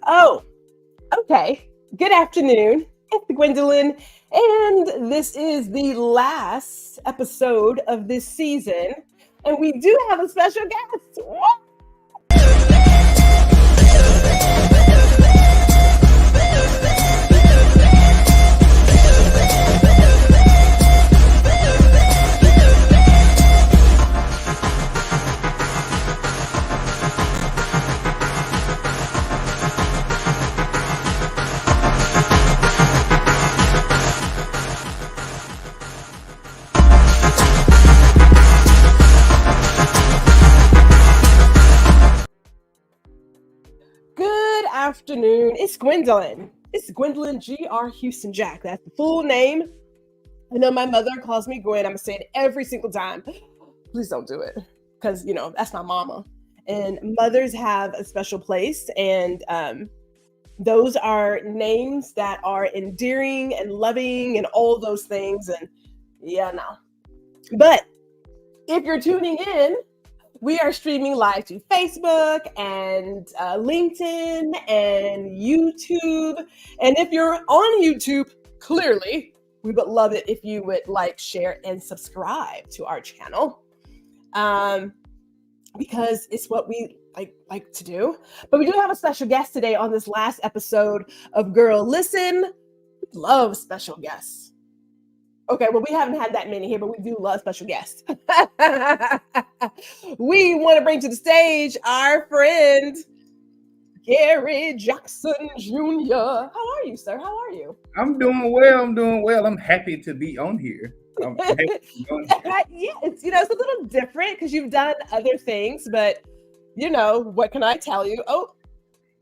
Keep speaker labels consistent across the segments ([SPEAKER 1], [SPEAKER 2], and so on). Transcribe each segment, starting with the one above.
[SPEAKER 1] Oh, okay. Good afternoon. It's Gwendolyn, and this is the last episode of this season. And we do have a special guest. What? Good afternoon. It's Gwendolyn. It's Gwendolyn G.R. Houston Jack. That's the full name. I know my mother calls me Gwen. I'm going to say it every single time. Please don't do it because, that's my mama. And mothers have a special place. And those are names that are endearing and loving and all those things. And yeah, no. But if you're tuning in, we are streaming live to Facebook and LinkedIn and YouTube. And if you're on YouTube, clearly, we would love it if you would like, share, and subscribe to our channel because it's what we like to do. But we do have a special guest today on this last episode of Guuuuurl Listen. We love special guests. Okay, well, we haven't had that many here, but we do love special guests. We want to bring to the stage our friend, Gary Jackson Jr. How are you, sir? How are you?
[SPEAKER 2] I'm doing well. I'm happy to be on here.
[SPEAKER 1] Yeah, it's a little different because you've done other things, but what can I tell you? Oh,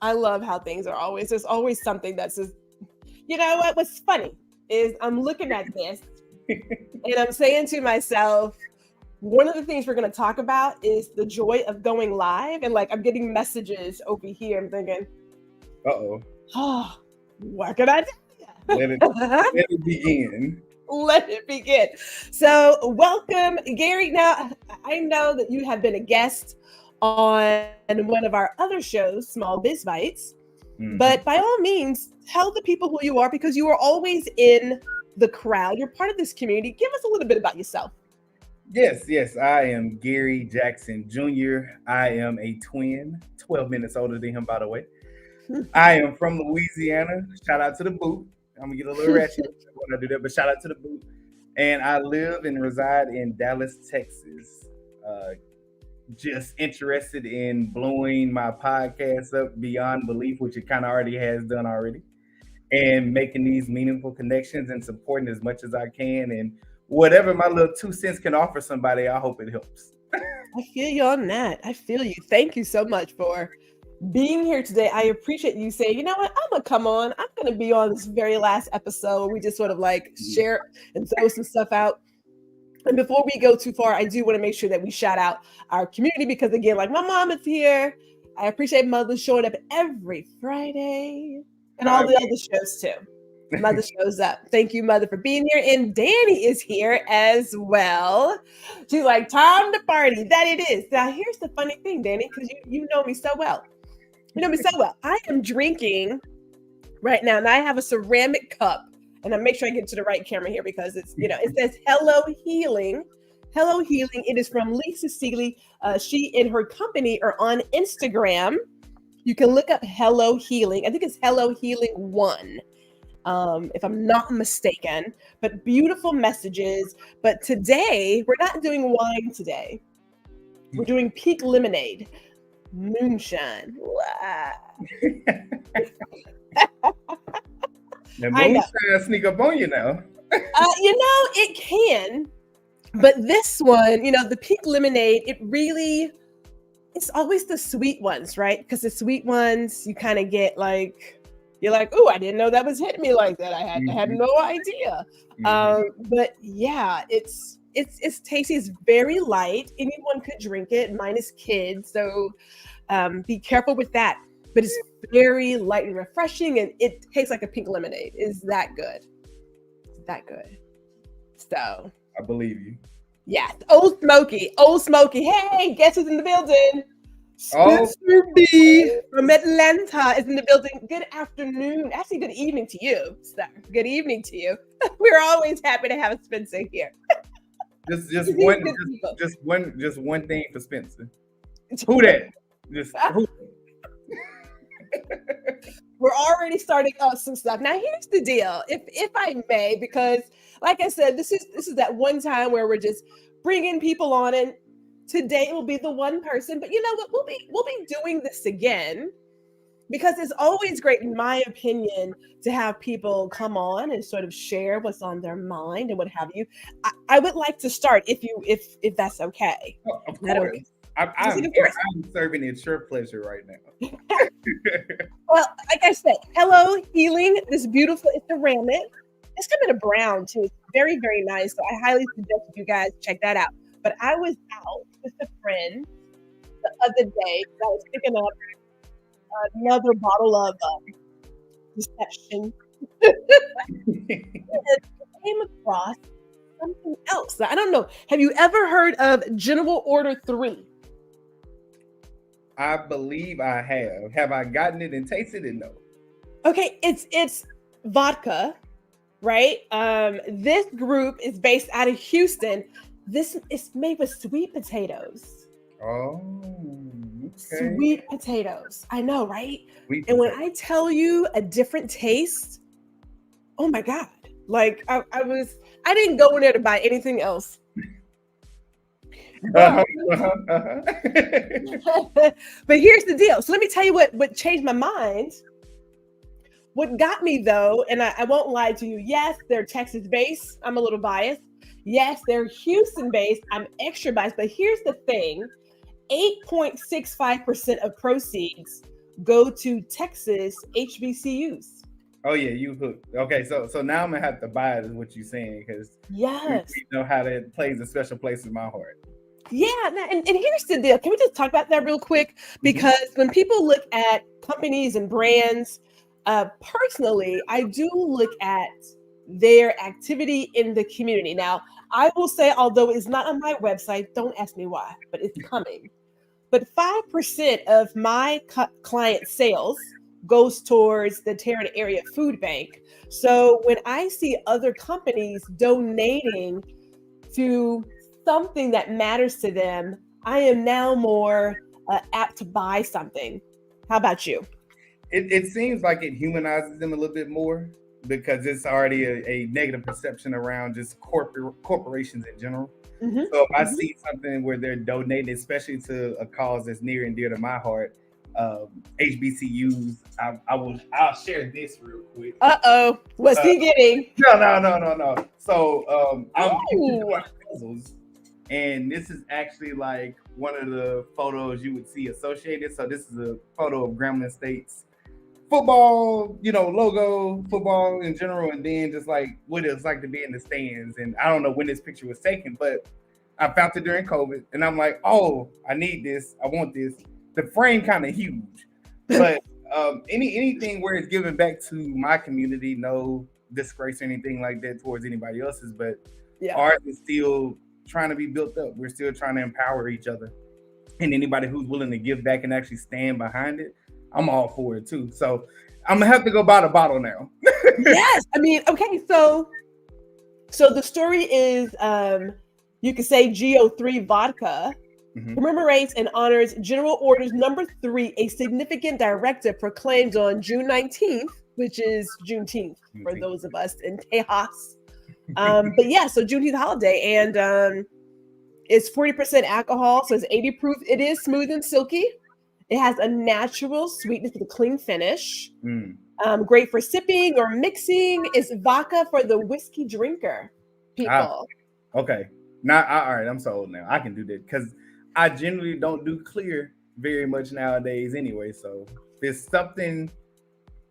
[SPEAKER 1] I love how things are always. There's always something that's just, what's funny is I'm looking at this and I'm saying to myself, one of the things we're going to talk about is the joy of going live. And I'm getting messages over here. I'm thinking, oh, what can I do?
[SPEAKER 2] Let it begin.
[SPEAKER 1] Let it begin. So welcome, Gary. Now, I know that you have been a guest on one of our other shows, Small Biz Bites. But by all means, tell the people who you are because you are always in the crowd. You're part of this community. Give us a little bit about yourself.
[SPEAKER 2] Yes. I am Gary Jackson Jr. I am a twin, 12 minutes older than him, by the way. I am from Louisiana. Shout out to the boot. I'm going to get a little ratchet when I do that, but shout out to the boot. And I live and reside in Dallas, Texas. Just interested in blowing my podcast up beyond belief, which it kind of already has done already, and making these meaningful connections and supporting as much as I can. And whatever my little 2 cents can offer somebody, I hope it helps.
[SPEAKER 1] I feel you on that. I feel you. Thank you so much for being here today. I appreciate you saying, you know what, I'm going to come on. I'm going to be on this very last episode. We just sort of share and throw some stuff out. And before we go too far, I do want to make sure that we shout out our community because, again, my mom is here. I appreciate Mother showing up every Friday and all the other shows, too. Mother shows up. Thank you, Mother, for being here. And Danny is here as well. She's like, time to party. That it is. Now, here's the funny thing, Danny, because you know me so well. You know me so well. I am drinking right now, and I have a ceramic cup. And I make sure I get to the right camera here because it's, it says Hello Healing. Hello Healing. It is from Lisa Seeley. She and her company are on Instagram. You can look up Hello Healing. I think it's Hello Healing 1, if I'm not mistaken. But beautiful messages. But today, we're not doing wine today. We're doing peak lemonade. Moonshine. Wow.
[SPEAKER 2] The moonshine sneak up on you now.
[SPEAKER 1] It can. But this one, the peak lemonade, it's always the sweet ones, right? Because the sweet ones, you kind of get you're like, oh, I didn't know that was hitting me like that. I had no idea. But yeah, it's tasty. It's very light. Anyone could drink it, minus kids. So be careful with that. But it's very light and refreshing, and it tastes like a pink lemonade. Is that good? So
[SPEAKER 2] I believe you.
[SPEAKER 1] Yes, Old Smoky. Old Smoky. Hey, guess who's in the building?
[SPEAKER 2] Oh,
[SPEAKER 1] Spencer B from Atlanta is in the building. Good afternoon. Actually, good evening to you, sir. Good evening to you. We're always happy to have Spencer here.
[SPEAKER 2] just
[SPEAKER 1] These
[SPEAKER 2] one,
[SPEAKER 1] good people.
[SPEAKER 2] just one thing for Spencer. Who that? Just who?
[SPEAKER 1] We're already starting up some stuff. Now, here's the deal, if I may, because like I said, this is that one time where we're just bringing people on, and today will be the one person. But you know what? We'll be doing this again because it's always great, in my opinion, to have people come on and sort of share what's on their mind and what have you. I would like to start, if that's okay.
[SPEAKER 2] Oh, of
[SPEAKER 1] Is that okay?
[SPEAKER 2] course. I'm
[SPEAKER 1] Of course.
[SPEAKER 2] I'm serving at your pleasure right now.
[SPEAKER 1] Well, like I said, hello, healing. This beautiful, it's ceramic. It's coming to brown too. It's very, very nice. So I highly suggest you guys check that out. But I was out with a friend the other day. I was picking up another bottle of deception. And I came across something else. I don't know. Have you ever heard of General Order 3?
[SPEAKER 2] I believe I have. Have I gotten it and tasted it? No.
[SPEAKER 1] Okay, it's vodka, right? This group is based out of Houston. This is made with sweet potatoes.
[SPEAKER 2] Oh, okay.
[SPEAKER 1] Sweet potatoes. I know, right?
[SPEAKER 2] Sweet
[SPEAKER 1] And when
[SPEAKER 2] potato.
[SPEAKER 1] I tell you a different taste, oh my God. Like I didn't go in there to buy anything else.
[SPEAKER 2] Uh-huh,
[SPEAKER 1] But
[SPEAKER 2] uh-huh, uh-huh.
[SPEAKER 1] but here's the deal. So let me tell you what changed my mind. What got me though, and I won't lie to you, yes, they're Texas based. I'm a little biased. Yes, they're Houston based. I'm extra biased. But here's the thing: 8.65% of proceeds go to Texas HBCUs.
[SPEAKER 2] Oh yeah, you hooked. Okay, so now I'm gonna have to buy it, is what you're saying, because
[SPEAKER 1] Yes.
[SPEAKER 2] we know how that plays a special place in my heart.
[SPEAKER 1] Yeah. And here's the deal. Can we just talk about that real quick?
[SPEAKER 2] Mhm.
[SPEAKER 1] Because when people look at companies and brands, personally, I do look at their activity in the community. Now, I will say, although it's not on my website, don't ask me why, but it's coming. But 5% of my client sales goes towards the Tarrant Area Food Bank. So when I see other companies donating to something that matters to them, I am now more apt to buy something. How about you?
[SPEAKER 2] It seems like it humanizes them a little bit more because it's already a negative perception around just corporations in general.
[SPEAKER 1] Hmm.
[SPEAKER 2] So if I
[SPEAKER 1] Hmm.
[SPEAKER 2] see something where they're donating, especially to a cause that's near and dear to my heart, HBCUs, I'll share this real quick.
[SPEAKER 1] Uh-oh. What's
[SPEAKER 2] Uh,
[SPEAKER 1] he getting?
[SPEAKER 2] no. So I'm into
[SPEAKER 1] Oh,
[SPEAKER 2] doing puzzles, and this is actually like one of the photos you would see associated. So this is a photo of Grambling State's football, logo, football in general, and then just like what it's like to be in the stands. And I don't know when this picture was taken, but I found it during COVID, and I'm like, oh, I need this, I want this. The frame kind of huge, but anything where it's giving back to my community, no disgrace or anything like that towards anybody else's, but
[SPEAKER 1] yeah.
[SPEAKER 2] ours is still trying to be built up. We're still trying to empower each other, and anybody who's willing to give back and actually stand behind it, I'm all for it too. So I'm gonna have to go buy the bottle now.
[SPEAKER 1] Yes. I mean, okay, so the story is you could say GO3 vodka
[SPEAKER 2] Mhm.
[SPEAKER 1] commemorates and honors General Orders Number 3, a significant directive proclaimed on June 19th, which is Juneteenth for those of us in Tejas. But yeah, so Juneteenth holiday, and it's 40% alcohol, so it's 80 proof. It is smooth and silky. It has a natural sweetness with a clean finish.
[SPEAKER 2] Mm.
[SPEAKER 1] Great for sipping or mixing. It's vodka for the whiskey drinker,
[SPEAKER 2] Ah,
[SPEAKER 1] people.
[SPEAKER 2] okay. All right. I'm sold now. I can do that because I generally don't do clear very much nowadays anyway. So if it's something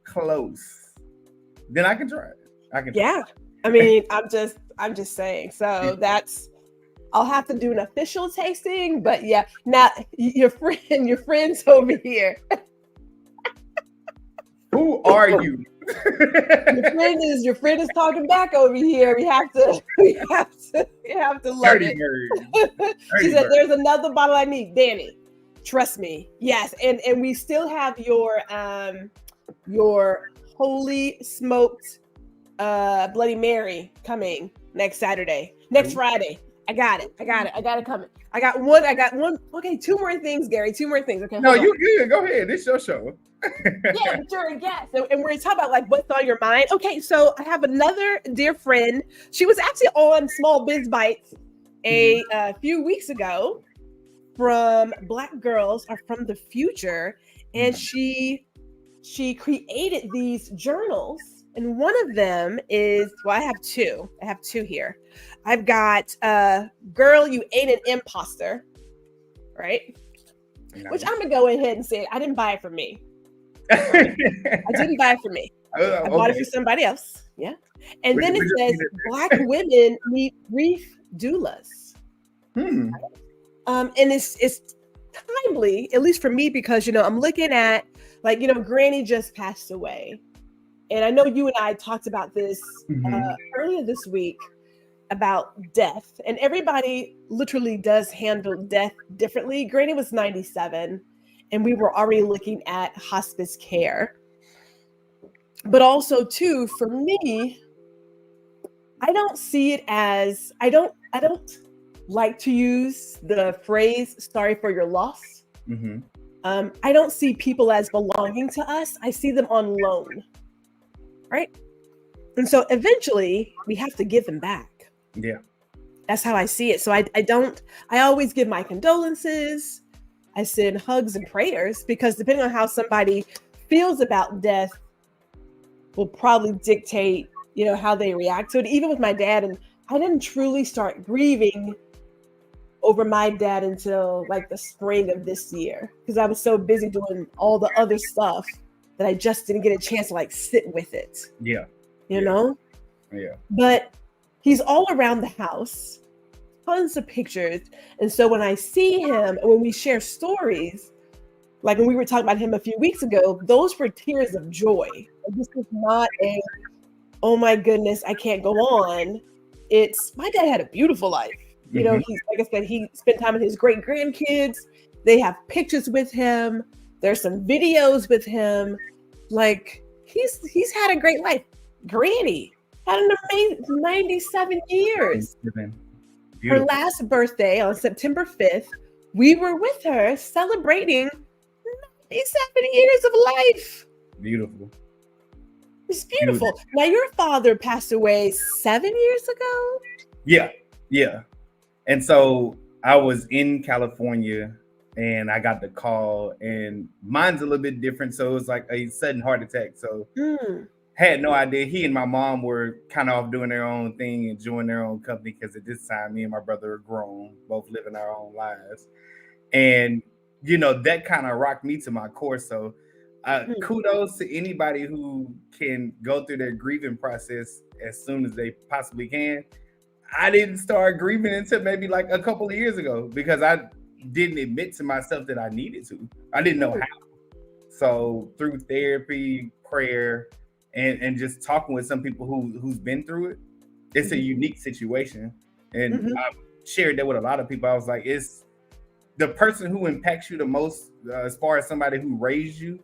[SPEAKER 2] close, then I can try it. I can try
[SPEAKER 1] Yeah. I mean, I'm just saying. So I'll have to do an official tasting, but yeah. Now your friends over here.
[SPEAKER 2] Who are you?
[SPEAKER 1] Your friend is talking back over here. We have to love
[SPEAKER 2] Dirty
[SPEAKER 1] it.
[SPEAKER 2] bird.
[SPEAKER 1] She
[SPEAKER 2] Dirty
[SPEAKER 1] said,
[SPEAKER 2] bird.
[SPEAKER 1] "There's another bottle I need, Danny. Trust me, yes." And we still have your holy smoked Bloody Mary coming next Saturday, next Friday. I got it coming. I got one. Okay, two more things, Gary. Two more things. Okay,
[SPEAKER 2] No, you good. Go ahead. This your show.
[SPEAKER 1] Yeah, sure, yes. And we're talking about like what's on your mind. Okay, so I have another dear friend. She was actually on Small Biz Bites a few weeks ago from Black Girls Are From the Future, and she created these journals. And one of them is, well, I have two. I have two here. I've got Girl, You Ain't an Imposter, right? Nice. Which I'm gonna go ahead and say I didn't buy it for me. Right? I didn't buy it for me. I bought it for somebody else. Yeah. And then it says Black women need grief doulas. And it's timely, at least for me, because I'm looking at Granny just passed away. And I know you and I talked about this earlier this week about death, and everybody literally does handle death differently. Granny was 97, and we were already looking at hospice care. But also, too, for me, I don't see it as I don't like to use the phrase "sorry for your loss." I don't see people as belonging to us. I see them on loan. Right. And so eventually we have to give them back.
[SPEAKER 2] Yeah.
[SPEAKER 1] That's how I see it. So I always give my condolences. I send hugs and prayers, because depending on how somebody feels about death will probably dictate, how they react to it. Even with my dad, and I didn't truly start grieving over my dad until like the spring of this year, because I was so busy doing all the other stuff that I just didn't get a chance to like sit with it.
[SPEAKER 2] Yeah.
[SPEAKER 1] You know?
[SPEAKER 2] Yeah.
[SPEAKER 1] But he's all around the house, tons of pictures. And so when I see him and when we share stories, like when we were talking about him a few weeks ago, those were tears of joy. This is not a, oh my goodness, I can't go on. It's, my dad had a beautiful life. He's, like I said, he spent time with his great grandkids. They have pictures with him. There's some videos with him. Like he's had a great life. Granny had an amazing 97 years. Her last birthday on September 5th, we were with her celebrating 97 years of life.
[SPEAKER 2] Beautiful.
[SPEAKER 1] It's beautiful. Now your father passed away 7 years ago?
[SPEAKER 2] Yeah. And so I was in California and I got the call, and mine's a little bit different. So it was like a sudden heart attack. So had no idea. He and my mom were kind of off doing their own thing, enjoying their own company, because at this time, me and my brother are grown, both living our own lives. And, that kind of rocked me to my core. So kudos to anybody who can go through their grieving process as soon as they possibly can. I didn't start grieving until maybe like a couple of years ago, because I didn't admit to myself that I needed to. I didn't know how. So through therapy, prayer, and just talking with some people who's been through it, it's a unique situation. And I've shared that with a lot of people. I was like, it's the person who impacts you the most, as far as somebody who raised you,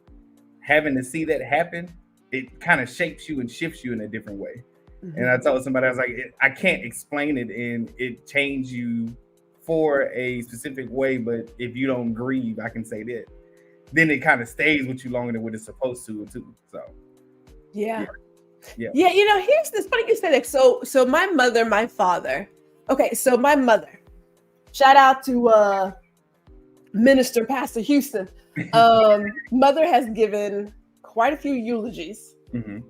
[SPEAKER 2] having to see that happen, it kind of shapes you and shifts you in a different way. And I told somebody, I was like, I can't explain it, and it changed you for a specific way, but if you don't grieve, I can say that, then it kind of stays with you longer than what it's supposed to too. So
[SPEAKER 1] yeah. Here's this funny you said that. So my mother, my father. Okay, so my mother. Shout out to Minister Pastor Houston. Mother has given quite a few eulogies, and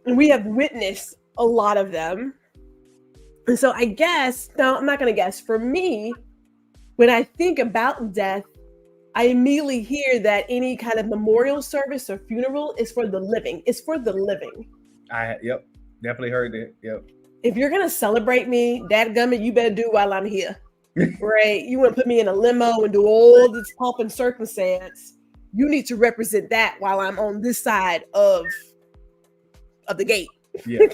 [SPEAKER 1] we have witnessed a lot of them. And so I guess, no, I'm not going to guess. For me, when I think about death, I immediately hear that any kind of memorial service or funeral is for the living. It's for the living.
[SPEAKER 2] Yep, definitely heard that. Yep.
[SPEAKER 1] If you're going to celebrate me, dadgummit, you better do while I'm here. Right? You want to put me in a limo and do all this pomp and circumstance. you need to represent that while I'm on this side of the gate.
[SPEAKER 2] Yeah.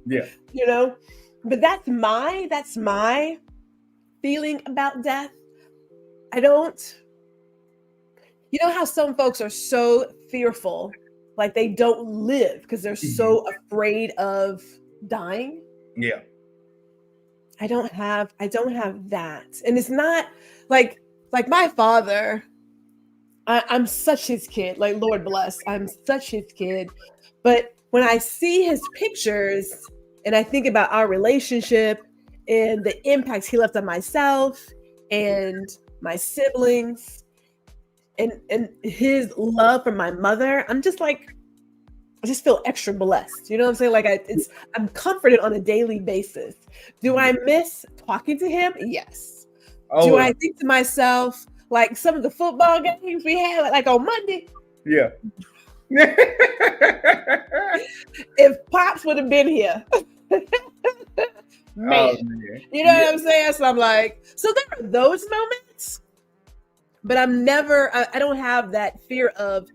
[SPEAKER 2] Yeah.
[SPEAKER 1] You know, but that's my feeling about death. I don't, you know how some folks are so fearful, like they don't live because they're so afraid of dying.
[SPEAKER 2] Yeah.
[SPEAKER 1] I don't have that. And it's not like my father, I'm such his kid. Like, Lord bless, I'm such his kid. But when I see his pictures and I think about our relationship and the impacts he left on myself and my siblings and his love for my mother, I'm just like, I just feel extra blessed. You know what I'm saying? Like I'm comforted on a daily basis. Do I miss talking to him? Yes. Do I think to myself, like some of the football games we had, like on Monday?
[SPEAKER 2] Yeah.
[SPEAKER 1] If Pops would have been here, man, you know what I'm saying? So I'm like, so there are those moments, but I'm never, I don't have that fear of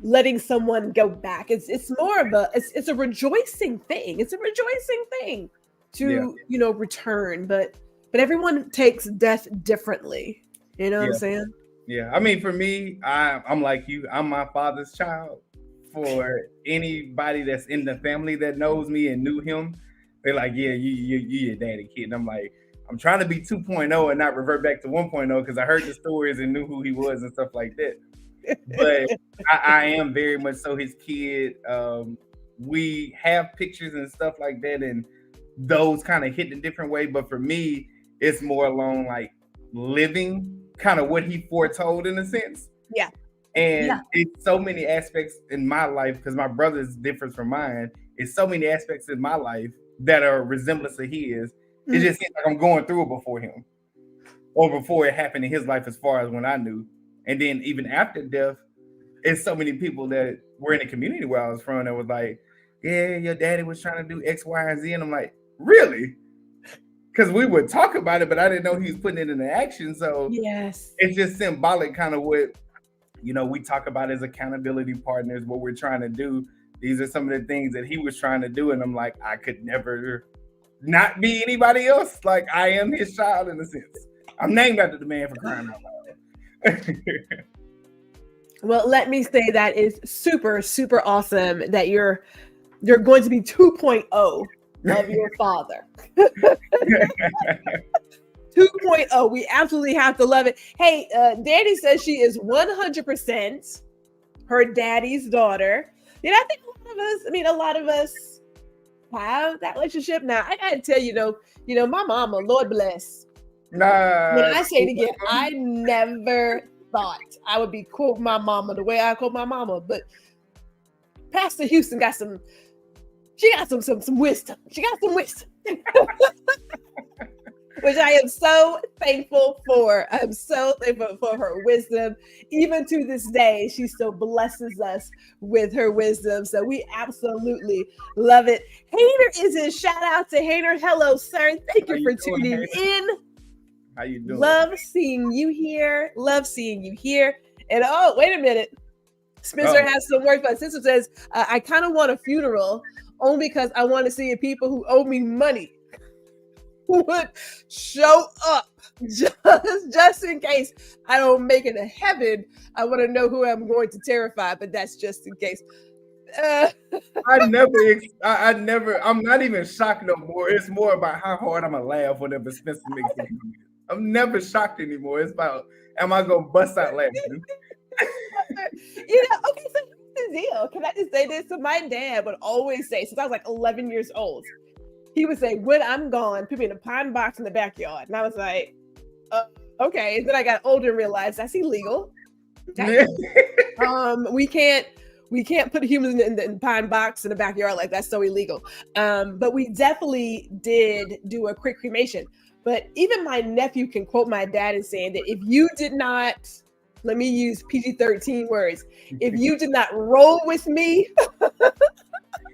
[SPEAKER 1] letting someone go back. It's more of it's a rejoicing thing. It's a rejoicing thing to, you know, return, but everyone takes death differently. You know what I'm saying?
[SPEAKER 2] Yeah. I mean, for me, I'm like you, I'm my father's child. For anybody that's in the family that knows me and knew him, they're like, yeah, you your daddy kid. And I'm like, I'm trying to be 2.0 and not revert back to 1.0 because I heard the stories and knew who he was and stuff like that. But I am very much so his kid. We have pictures and stuff like that, and those kind of hit in a different way. But for me, it's more along like living kind of what he foretold in a sense.
[SPEAKER 1] Yeah.
[SPEAKER 2] And it's so many aspects in my life because my brother's different from mine. It's so many aspects in my life that are resemblance of his. It just seems like I'm going through it before him or before it happened in his life as far as when I knew. And then even after death, it's so many people that were in the community where I was from that was like, yeah, your daddy was trying to do X, Y, and Z. And I'm like, really? Because we would talk about it, but I didn't know he was putting it into action. So it's just symbolic kind of what, you know, we talk about as accountability partners, what we're trying to do. These are some of the things that he was trying to do. And I'm like, I could never not be anybody else. Like, I am his child in a sense. I'm named after the man, for crying out loud.
[SPEAKER 1] Well, let me say that is super, super awesome that you're going to be 2.0 of your father. 2.0. We absolutely have to love it. Hey, Danny says she is 100% her daddy's daughter. You know, I think a lot of us have that relationship. Now, I gotta tell you, my mama, Lord bless. When I say it again, I never thought I would be quoting my mama the way I quote my mama, but Pastor Houston got some wisdom. She got some wisdom. Which I am so thankful for. I'm so thankful for her wisdom. Even to this day, she still blesses us with her wisdom. So we absolutely love it. Hayner is in. Shout out to Hayner. Hello, sir. Thank you for tuning in.
[SPEAKER 2] How you doing?
[SPEAKER 1] Love seeing you here. And oh, wait a minute. Spencer has some work. But Spencer says, I kind of want a funeral only because I want to see people who owe me money would show up just in case I don't make it to heaven. I want to know who I'm going to terrify, but that's just in case.
[SPEAKER 2] I'm not even shocked no more. It's more about how hard I'm gonna laugh whenever Spencer makes it. I'm never shocked anymore. It's about, am I gonna bust out laughing?
[SPEAKER 1] Okay, so here's the deal. Can I just say this? So my dad would always say, since I was like 11 years old, he would say, when I'm gone, put me in a pine box in the backyard. And I was like, okay. And then I got older and realized that's illegal. Okay? We can't put humans in the pine box in the backyard. Like, that's so illegal. But we definitely did do a quick cremation. But even my nephew can quote my dad as saying that if you did not, let me use PG-13 words, if you did not roll with me,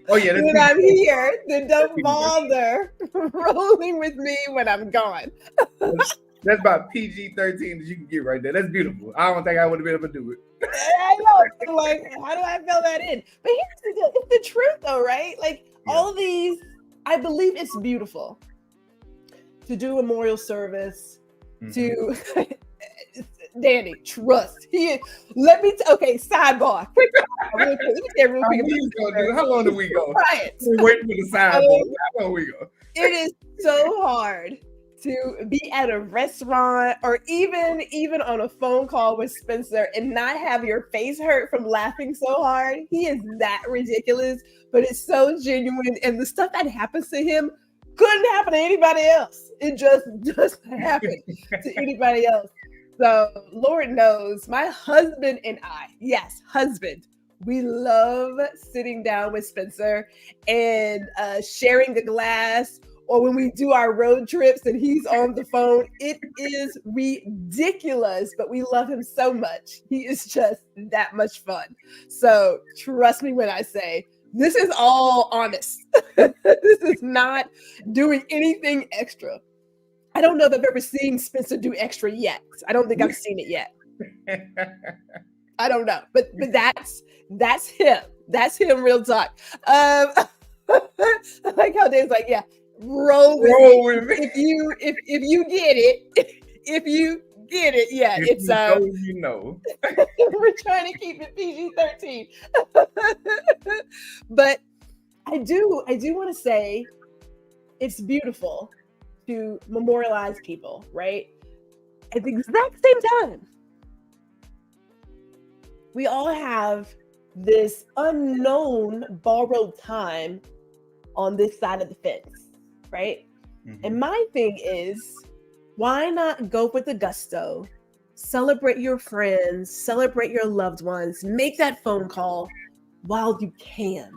[SPEAKER 1] when I'm here, then don't bother rolling with me when I'm gone.
[SPEAKER 2] That's about PG-13 that you can get right there. That's beautiful. I don't think I would have been able to do it.
[SPEAKER 1] I know. I'm like, how do I fill that in? But here's the deal. It's the truth, though, right? Like
[SPEAKER 2] Yeah.
[SPEAKER 1] all these, I believe it's beautiful to do a memorial service to Danny. Trust. Let me. Okay, sidebar. Quick, real quick. Let me say real quick.
[SPEAKER 2] How long do we go?
[SPEAKER 1] Quiet.
[SPEAKER 2] We're waiting for the sidebar. How long we go?
[SPEAKER 1] It is so hard to be at a restaurant or even on a phone call with Spencer and not have your face hurt from laughing so hard. He is that ridiculous, but it's so genuine. And the stuff that happens to him couldn't happen to anybody else. It just happened to anybody else. So Lord knows, my husband and I, yes, husband, we love sitting down with Spencer and sharing a glass, or when we do our road trips and he's on the phone. It is ridiculous, but we love him so much. He is just that much fun. So trust me when I say this is all honest. This is not doing anything extra. I don't know if I've ever seen Spencer do extra yet. I don't think I've seen it yet. I don't know, but that's him. That's him. Real talk. I like how Dave's like, yeah, roll with me. If you get it, if you get it, yeah,
[SPEAKER 2] If
[SPEAKER 1] it's
[SPEAKER 2] you know.
[SPEAKER 1] We're trying to keep it PG-13. But I do want to say it's beautiful to memorialize people, right? At the exact same time, we all have this unknown borrowed time on this side of the fence, right? And my thing is, why not go with the gusto, celebrate your friends, celebrate your loved ones, make that phone call while you can.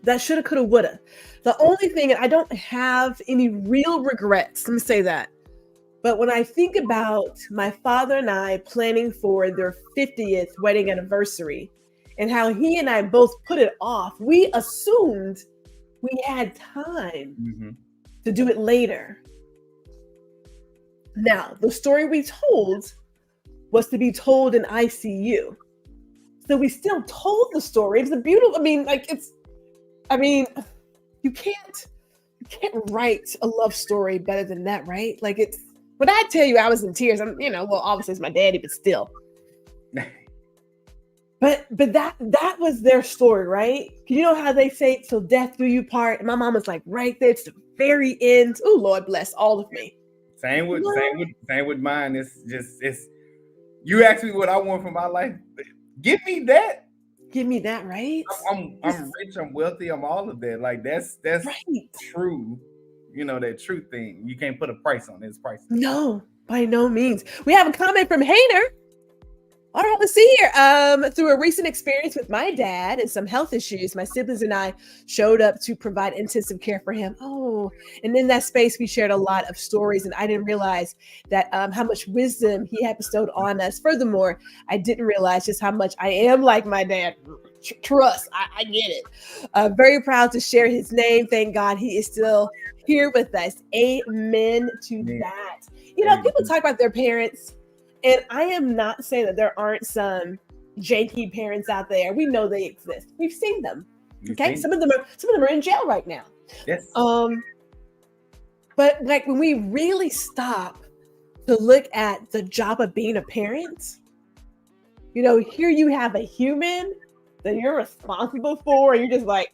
[SPEAKER 1] That shoulda, coulda, woulda. The only thing, and I don't have any real regrets, let me say that. But when I think about my father and I planning for their 50th wedding anniversary and how he and I both put it off, we assumed we had time to do it later. Now, the story we told was to be told in ICU. So we still told the story. It's a beautiful, you can't write a love story better than that, right? Like it's, when I tell you I was in tears, obviously it's my daddy, but still. But that was their story, right? You know how they say till death do you part? And my mom was like right there to the very end. Oh, Lord bless all of me.
[SPEAKER 2] Same with mine. It's you ask me what I want for my life. Give me that.
[SPEAKER 1] Give me that, right?
[SPEAKER 2] I'm rich, I'm wealthy, I'm all of that. Like that's
[SPEAKER 1] right.
[SPEAKER 2] True. You know, that true thing. You can't put a price on it. It's priceless.
[SPEAKER 1] No, by no means. We have a comment from Hayner. I don't want to see here. Through a recent experience with my dad and some health issues, my siblings and I showed up to provide intensive care for him. Oh, and in that space, we shared a lot of stories, and I didn't realize that how much wisdom he had bestowed on us. Furthermore, I didn't realize just how much I am like my dad. Trust, I get it. Very proud to share his name. Thank God he is still here with us. Amen to that. You know, people talk about their parents. And I am not saying that there aren't some janky parents out there. We know they exist. We've seen them. Okay, some of them are in jail right now.
[SPEAKER 2] Yes.
[SPEAKER 1] But like when we really stop to look at the job of being a parent, you know, here you have a human that you're responsible for, and you're just like,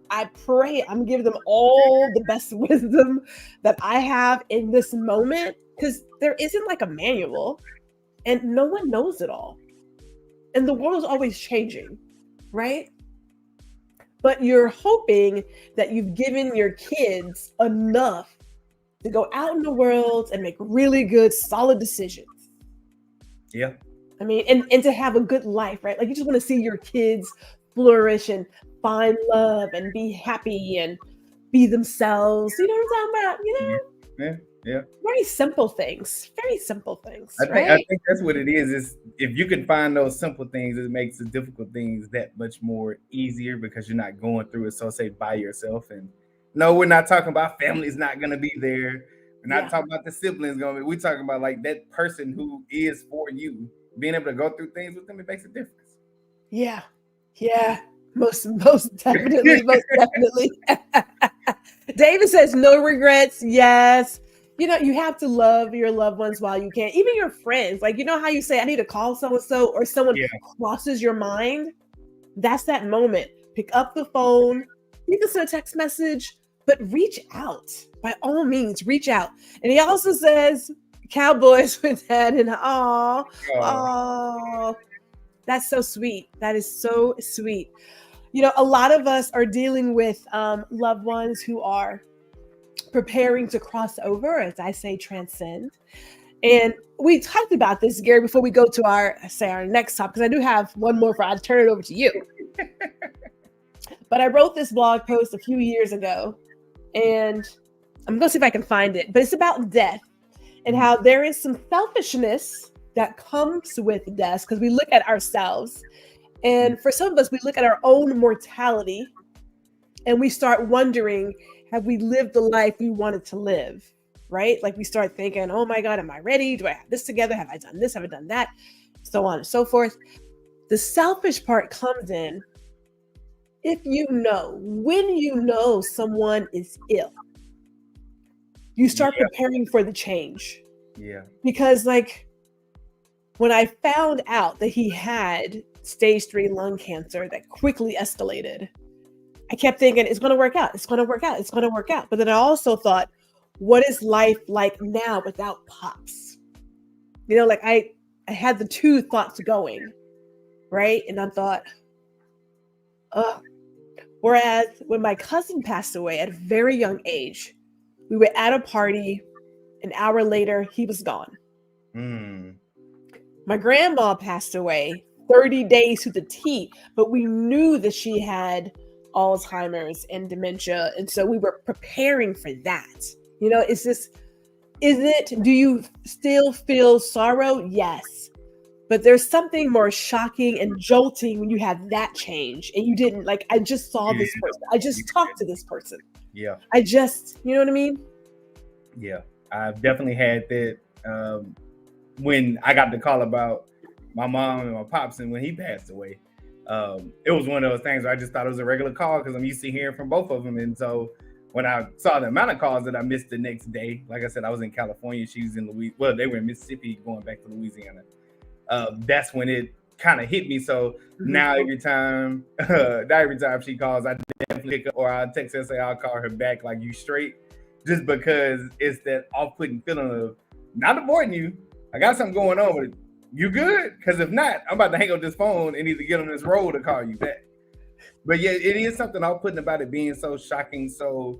[SPEAKER 1] I pray I'm giving them all the best wisdom that I have in this moment, because there isn't like a manual. And no one knows it all. And the world is always changing, right? But you're hoping that you've given your kids enough to go out in the world and make really good, solid decisions.
[SPEAKER 2] Yeah.
[SPEAKER 1] I mean, and to have a good life, right? Like you just want to see your kids flourish and find love and be happy and be themselves. You know what I'm talking about? You know?
[SPEAKER 2] Yeah.
[SPEAKER 1] Very simple things.
[SPEAKER 2] I think that's what it is if you can find those simple things, it makes the difficult things that much more easier because you're not going through it, so say, by yourself. And no, we're not talking about family's not going to be there. We're not talking about the siblings going to be. We're talking about like that person who is for you being able to go through things with them, it makes a difference.
[SPEAKER 1] Yeah. Yeah. Most definitely. Most definitely. David says no regrets. Yes. You have to love your loved ones while you can. Even your friends. Like, you know how you say, I need to call so-and-so, or someone
[SPEAKER 2] Yeah.
[SPEAKER 1] crosses your mind? That's that moment. Pick up the phone. You can send a text message, but reach out. By all means, reach out. And he also says, Cowboys with that, and oh, that's so sweet. That is so sweet. A lot of us are dealing with loved ones who are preparing to cross over, as I say, transcend. And we talked about this, Gary, before we go to our next topic, because I do have one more I'll turn it over to you. But I wrote this blog post a few years ago, and I'm going to see if I can find it. But it's about death and how there is some selfishness that comes with death, because we look at ourselves. And for some of us, we look at our own mortality and we start wondering, have we lived the life we wanted to live? Right? Like we start thinking, oh my God, am I ready? Do I have this together? Have I done this? Have I done that? So on and so forth. The selfish part comes in when you know someone is ill, you start preparing for the change.
[SPEAKER 2] Yeah.
[SPEAKER 1] Because like when I found out that he had stage 3 lung cancer that quickly escalated, I kept thinking, it's going to work out. It's going to work out. It's going to work out. But then I also thought, what is life like now without Pops? Like I had the two thoughts going, right? And I thought, whereas when my cousin passed away at a very young age, we were at a party, an hour later, he was gone. My grandma passed away 30 days to the T, but we knew that she had Alzheimer's and dementia. And so we were preparing for that. Do you still feel sorrow? Yes. But there's something more shocking and jolting when you have that change and you didn't, like, I just saw this person. I just talked to this person.
[SPEAKER 2] Yeah.
[SPEAKER 1] You know what I mean?
[SPEAKER 2] Yeah. I've definitely had that when I got the call about my mom and my pops and when he passed away. It was one of those things where I just thought it was a regular call because I'm used to hearing from both of them. And so when I saw the amount of calls that I missed the next day, like I said, I was in California. She was in Louisiana. Well, they were in Mississippi going back to Louisiana. That's when it kind of hit me. So now every time she calls, I definitely pick up, or I'll text her and say I'll call her back like, you straight? Just because it's that off-putting feeling of not avoiding you. I got something going on, but you good? Because if not, I'm about to hang up this phone and either get on this road to call you back. But yeah, it is something off-putting about it being so shocking, so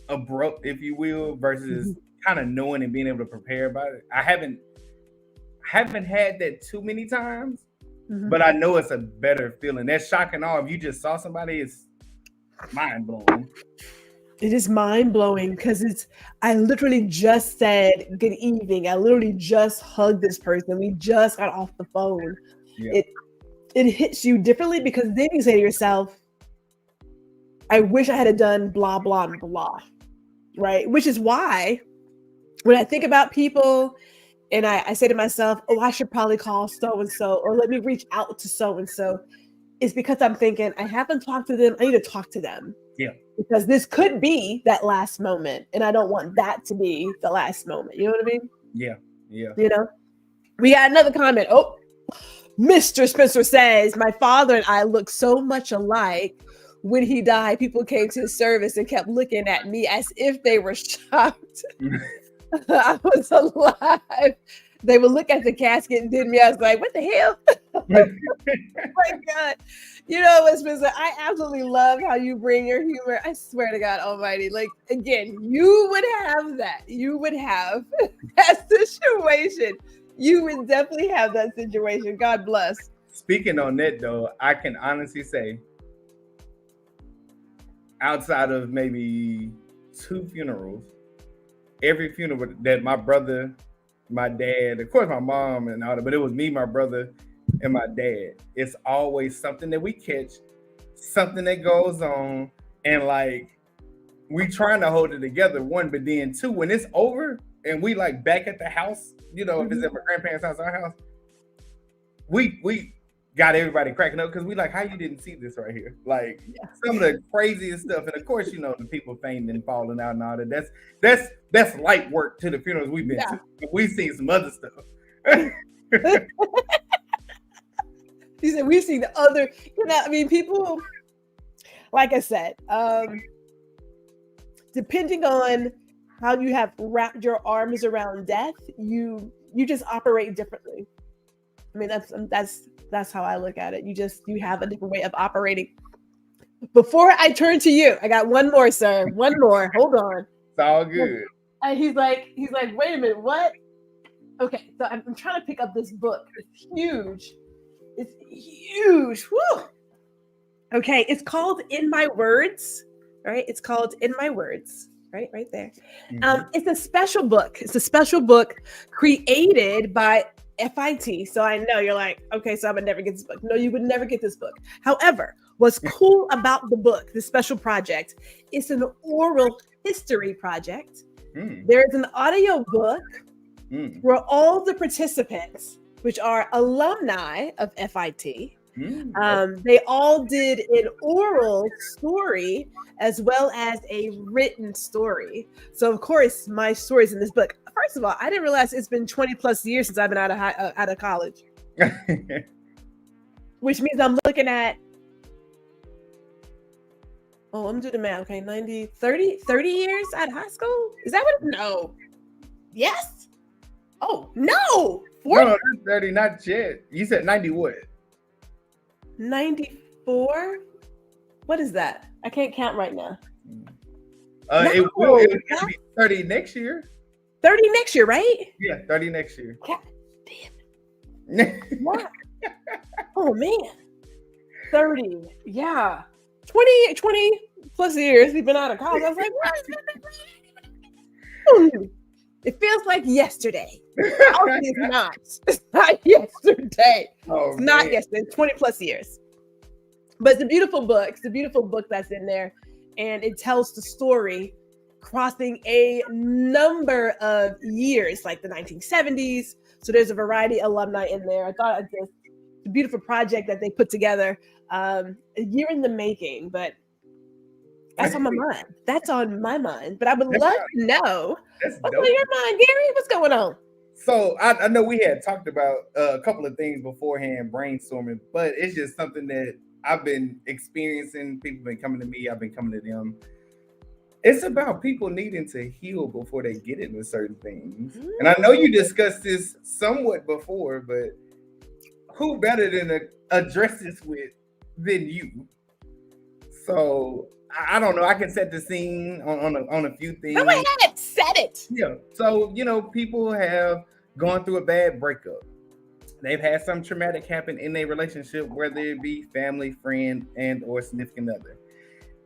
[SPEAKER 2] abrupt, if you will, versus kind of knowing and being able to prepare about it. I haven't had that too many times, but I know it's a better feeling. That shock and awe, if you just saw somebody, it's mind-blowing.
[SPEAKER 1] It is mind-blowing because I literally just said good evening. I literally just hugged this person. We just got off the phone. Yeah. It hits you differently because then you say to yourself, I wish I had done blah, blah, and blah, right? Which is why when I think about people and I say to myself, oh, I should probably call so-and-so or let me reach out to so-and-so, it's because I'm thinking, I haven't talked to them. I need to talk to them.
[SPEAKER 2] Yeah.
[SPEAKER 1] Because this could be that last moment, and I don't want that to be the last moment. You know what I mean?
[SPEAKER 2] Yeah. Yeah.
[SPEAKER 1] We got another comment. Oh, Mr. Spencer says, my father and I look so much alike. When he died, people came to his service and kept looking at me as if they were shocked. I was alive. They would look at the casket and did me. I was like, what the hell? Oh my God. Spencer, I absolutely love how you bring your humor. I swear to God Almighty. Like, again, you would have that. You would have that situation. You would definitely have that situation. God bless.
[SPEAKER 2] Speaking on that, though, I can honestly say, outside of maybe 2 funerals, every funeral that my brother, my dad, of course my mom and all that, but it was me, my brother, and my dad. It's always something that we catch, something that goes on, and like we trying to hold it together, one, but then 2, when it's over and we like back at the house, if it's at my grandparents' house, our house, we got everybody cracking up because we like, how you didn't see this right here? Like some of the craziest stuff. And of course, you know, the people fainting and falling out and all that. That's light work to the funerals we've been to. We've seen some other stuff.
[SPEAKER 1] You said we've seen the other, I mean, people, like I said, depending on how you have wrapped your arms around death, you just operate differently. I mean, that's how I look at it. You have a different way of operating. Before I turn to you, I got one more, sir. One more. Hold on.
[SPEAKER 2] It's all good.
[SPEAKER 1] And he's like, wait a minute, what? Okay, so I'm trying to pick up this book. It's huge. It's huge. Woo! Okay, it's called In My Words. Right? It's called In My Words. Right there. Mm-hmm. It's a special book. It's a special book created by FIT. So I know you're like, okay, so I would never get this book. No, you would never get this book. However, what's cool about the book, this special project, it's an oral history project. There's an audio book where all the participants, which are alumni of FIT, they all did an oral story as well as a written story. So of course, my story's in this book. First of all, I didn't realize it's been 20 plus years since I've been out of college, which means I'm looking at, I'm doing the math. Okay, 30 years out of high school. Is that what? No. Yes. Oh, no. 40?
[SPEAKER 2] No, that's 30, not yet. You said 90 what?
[SPEAKER 1] 94? What is that? I can't count right now.
[SPEAKER 2] It will be 30 next year.
[SPEAKER 1] 30 next year, right?
[SPEAKER 2] Yeah, 30 next year.
[SPEAKER 1] God damn it. What? Oh, man. 30. Yeah. 20 plus years we've been out of college. I was like, what? It feels like yesterday. It's not. It's not yesterday. It's not yesterday. It's 20 plus years. But it's a beautiful book. It's a beautiful book that's in there. And it tells the story crossing a number of years, like the 1970s. So there's a variety of alumni in there. I thought it's a beautiful project that they put together. A year in the making, but that's on my mind. That's on my mind. But I would love to know what's on your mind, Gary. What's going on?
[SPEAKER 2] So I know we had talked about a couple of things beforehand, brainstorming, but it's just something that I've been experiencing. People have been coming to me. I've been coming to them. It's about people needing to heal before they get into certain things. And I know you discussed this somewhat before, but who better than to address this with than you? So I don't know. I can set the scene on a few things.
[SPEAKER 1] Go ahead, set it.
[SPEAKER 2] Yeah. So, people have gone through a bad breakup. They've had some traumatic happen in their relationship, whether it be family, friend, and or significant other.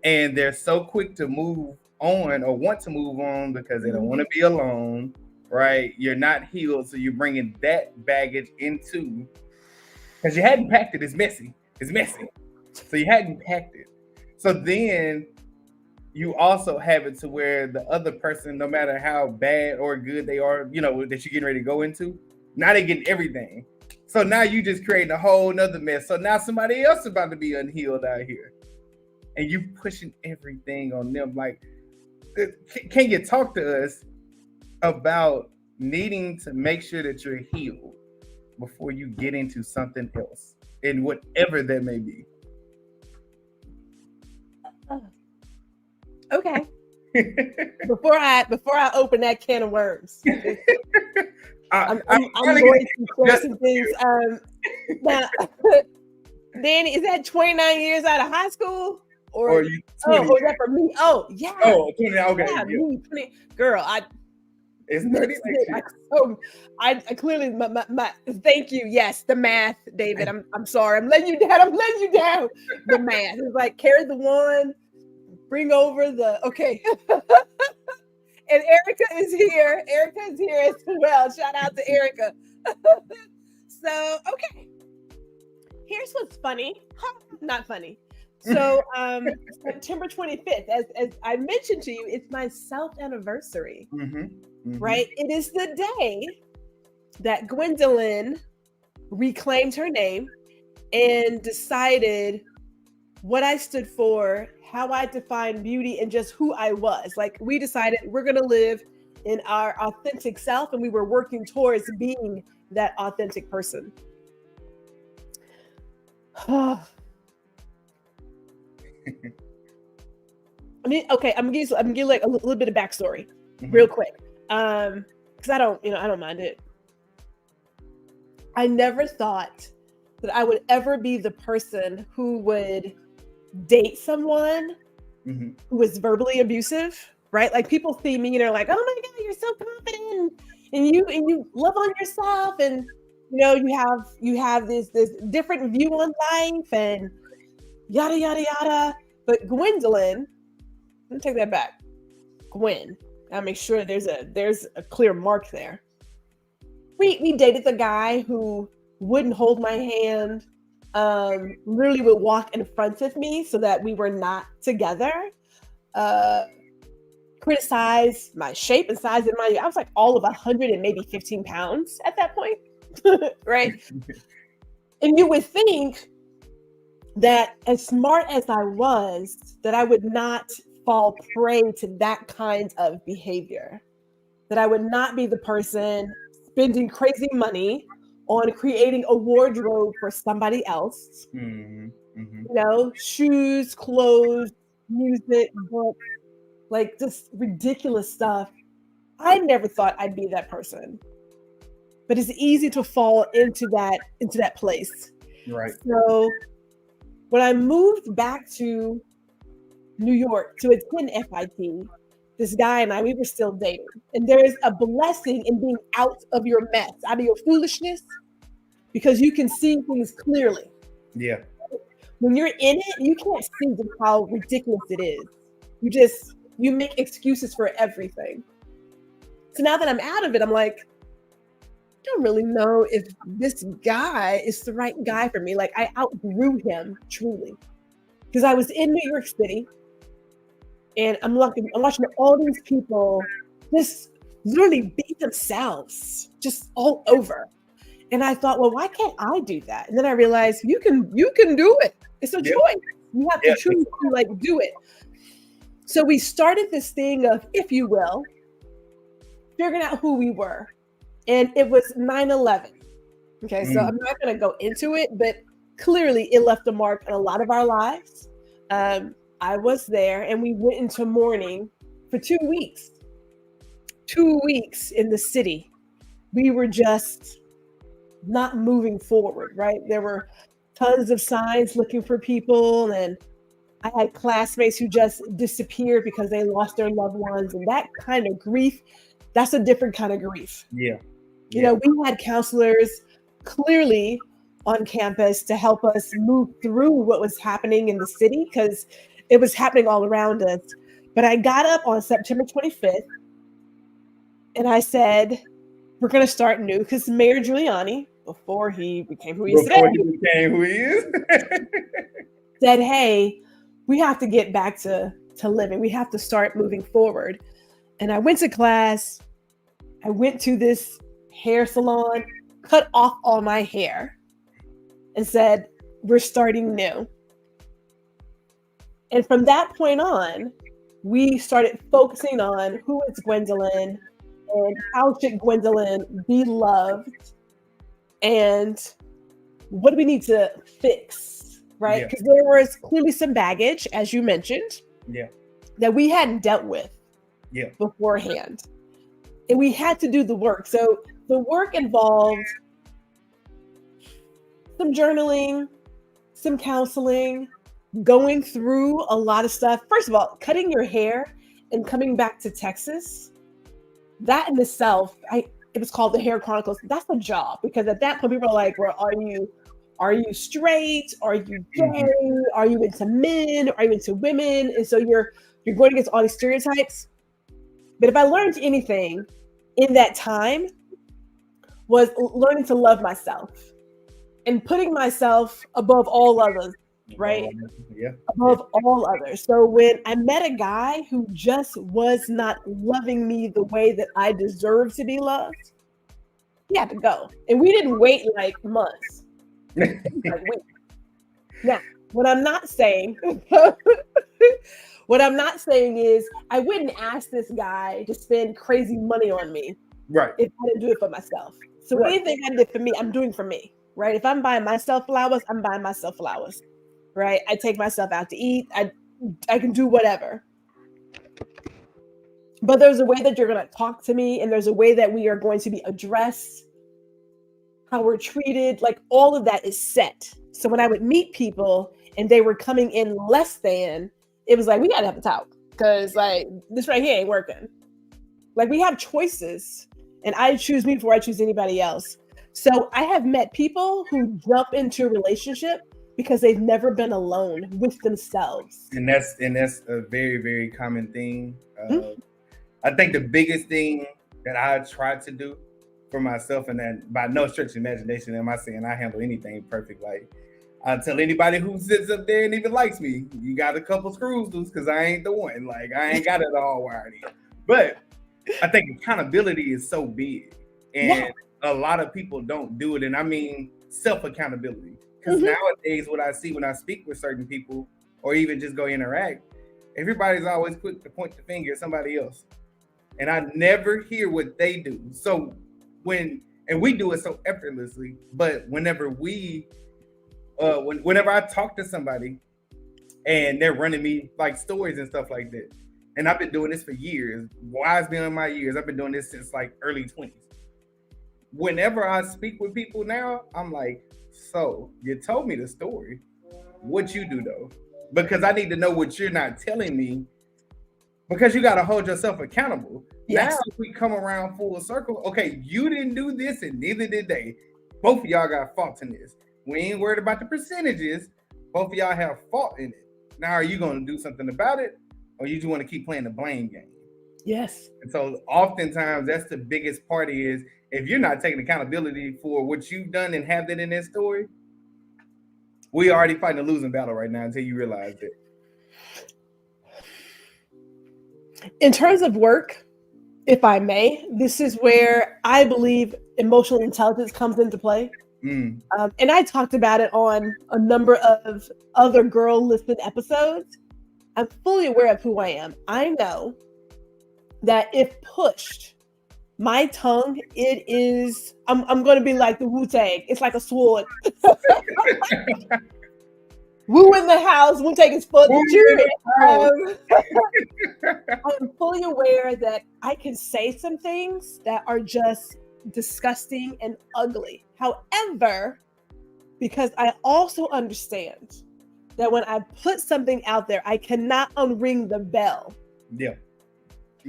[SPEAKER 2] And they're so quick to move on or want to move on because they don't want to be alone, right? You're not healed, so you're bringing that baggage into, because you hadn't packed it. It's messy. So you hadn't packed it. So then you also have it to where the other person, no matter how bad or good they are, that you're getting ready to go into, now they're getting everything. So now you just creating a whole nother mess. So now somebody else is about to be unhealed out here. And you pushing everything on them. Like, can you talk to us about needing to make sure that you're healed before you get into something else, and whatever that may be?
[SPEAKER 1] Okay. Before I open that can of worms, I'm going to share some things. Now, Danny, is that 29 years out of high school? Or you 20 or is that for me? Oh, yeah.
[SPEAKER 2] Oh, 20, okay.
[SPEAKER 1] Yeah, me, 20. Girl,
[SPEAKER 2] it's 36.
[SPEAKER 1] I clearly my thank you. Yes, the math, David. I'm sorry. I'm letting you down. The math. It's like carry the one, bring over the okay. And Erica is here. Erica is here as well. Shout out to Erica. So, okay. Here's what's funny. Not funny. So September 25th, as I mentioned to you, it's my self-anniversary, right? It is the day that Gwendolyn reclaimed her name, and decided what I stood for, how I defined beauty, and just who I was. Like, we decided we're going to live in our authentic self, and we were working towards being that authentic person. I mean, okay, I'm gonna give you like a little bit of backstory, real quick, because I don't mind it. I never thought that I would ever be the person who would date someone who was verbally abusive, right? Like, people see me and they're like, "Oh my God, you're so confident, and you love on yourself, and you have this different view on life, and yada yada yada." But Gwendolyn, let me take that back. Gwen, I'll make sure there's a clear mark there. We dated the guy who wouldn't hold my hand, literally would walk in front of me so that we were not together, criticize my shape and size. And I was like all of 100 and maybe 15 pounds at that point, right? And you would think that, as smart as I was, that I would not fall prey to that kind of behavior, that I would not be the person spending crazy money on creating a wardrobe for somebody else. Shoes, clothes, music, books, like just ridiculous stuff. I never thought I'd be that person, but it's easy to fall into that place.
[SPEAKER 2] Right.
[SPEAKER 1] So when I moved back to New York to attend FIT, this guy and I, we were still dating. And there is a blessing in being out of your mess, out of your foolishness, because you can see things clearly.
[SPEAKER 2] Yeah.
[SPEAKER 1] When you're in it, you can't see how ridiculous it is. You make excuses for everything. So now that I'm out of it, I'm like, I don't really know if this guy is the right guy for me. Like, I outgrew him, truly. Because I was in New York City, and I'm watching all these people just literally beat themselves just all over. And I thought, well, why can't I do that? And then I realized you can do it. It's a choice. You have to choose to do it. So we started this thing of, if you will, figuring out who we were. And it was 9/11. Okay, so I'm not going to go into it, but clearly it left a mark on a lot of our lives. I was there, and we went into mourning for 2 weeks. 2 weeks in the city. We were just not moving forward, right? There were tons of signs looking for people, and I had classmates who just disappeared because they lost their loved ones, and that kind of grief, that's a different kind of grief.
[SPEAKER 2] Yeah.
[SPEAKER 1] We had counselors clearly on campus to help us move through what was happening in the city, because it was happening all around us. But I got up on September 25th and I said, we're going to start new, because Mayor Giuliani, before he became who he is today, said, hey, we have to get back to living. We have to start moving forward. And I went to class. I went to this hair salon, cut off all my hair, and said, we're starting new. And from that point on, we started focusing on who is Gwendolyn and how should Gwendolyn be loved, and what do we need to fix, right? Because there was clearly some baggage, as you mentioned, that we hadn't dealt with beforehand. And we had to do the work. So the work involved some journaling, some counseling, going through a lot of stuff. First of all, cutting your hair and coming back to Texas, that in itself, it was called the Hair Chronicles. That's a job, because at that point people are like, well, are you straight? Are you gay? Are you into men? Are you into women? And so you're going against all these stereotypes. But if I learned anything in that time, was learning to love myself and putting myself above all others, right? Above all others. So when I met a guy who just was not loving me the way that I deserved to be loved, He had to go. And we didn't wait like months. Like, wait. Now, what I'm not saying, what I'm not saying is I wouldn't ask this guy to spend crazy money on me
[SPEAKER 2] Right.
[SPEAKER 1] if I didn't do it for myself. So
[SPEAKER 2] Right.
[SPEAKER 1] anything I did for me, I'm doing for me, right? If I'm buying myself flowers, I'm buying myself flowers, right? I take myself out to eat. I can do whatever. But there's a way that you're going to talk to me, and there's a way that we are going to be addressed, how we're treated, like all of that is set. So when I would meet people and they were coming in less than, it was like, we got to have a talk because like this right here ain't working. Like we have choices and I choose me before I choose anybody else. So I have met people who jump into a relationship because they've never been alone with themselves.
[SPEAKER 2] And that's a very, very common thing. I think the biggest thing that I try to do for myself, and then by no stretch of imagination am I saying I handle anything perfect. Like I tell anybody who sits up there and even likes me, you got a couple screws loose because I ain't the one. Like I ain't got it all wired in. But I think accountability is so big, and a lot of people don't do it. And I mean self-accountability. Because nowadays, what I see when I speak with certain people, or even just go interact, everybody's always quick to point the finger at somebody else. And I never hear what they do. So and we do it so effortlessly, but whenever whenever I talk to somebody and they're running me like stories and stuff like that, and I've been doing this for years, wise beyond my years, I've been doing this since like early 20s. Whenever I speak with people now, I'm like, so you told me the story. What you do though? Because I need to know what you're not telling me. Because you got to hold yourself accountable. Yes. Now, if we come around full circle, okay, you didn't do this and neither did they. Both of y'all got faults in this. We ain't worried about the percentages. Both of y'all have fault in it. Now, are you going to do something about it? Or you just want to keep playing the blame game?
[SPEAKER 1] Yes.
[SPEAKER 2] And so oftentimes that's the biggest part is if you're not taking accountability for what you've done and have that in that story, we already fighting a losing battle right now until you realize it.
[SPEAKER 1] In terms of work, if I may, this is where I believe emotional intelligence comes into play. And I talked about it on a number of other Guuuuurl Listen episodes. I'm fully aware of who I am. I know that if pushed, my tongue, it is, I'm going to be like the Wu-Tang. It's like a sword. Wu in the house, Wu-Tang is for the I'm fully aware that I can say some things that are just disgusting and ugly. However, because I also understand that when I put something out there, I cannot unring the bell.
[SPEAKER 2] Yeah.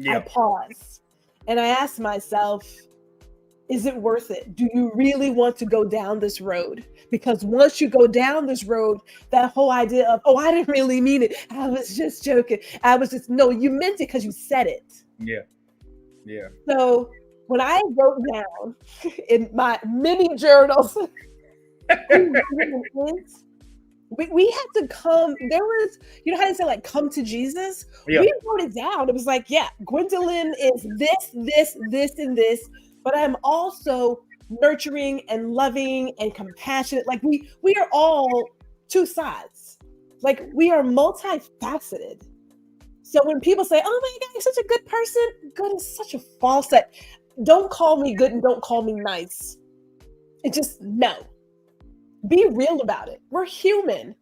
[SPEAKER 1] I pause and I ask myself, is it worth it? Do you really want to go down this road? Because once you go down this road, that whole idea of, oh, I didn't really mean it. I was just joking. No, you meant it because you said it.
[SPEAKER 2] Yeah. Yeah.
[SPEAKER 1] So when I wrote down in my mini journals, we had to come, there was, you know how they say like, come to Jesus? Yeah. We wrote it down. It was like, yeah, Gwendolyn is this, and this. But I'm also nurturing and loving and compassionate. Like we are all two sides. Like we are multifaceted. So when people say, oh my God, you're such a good person, good is such a false set. Don't call me good and don't call me nice. It just, no. Be real about it. We're human.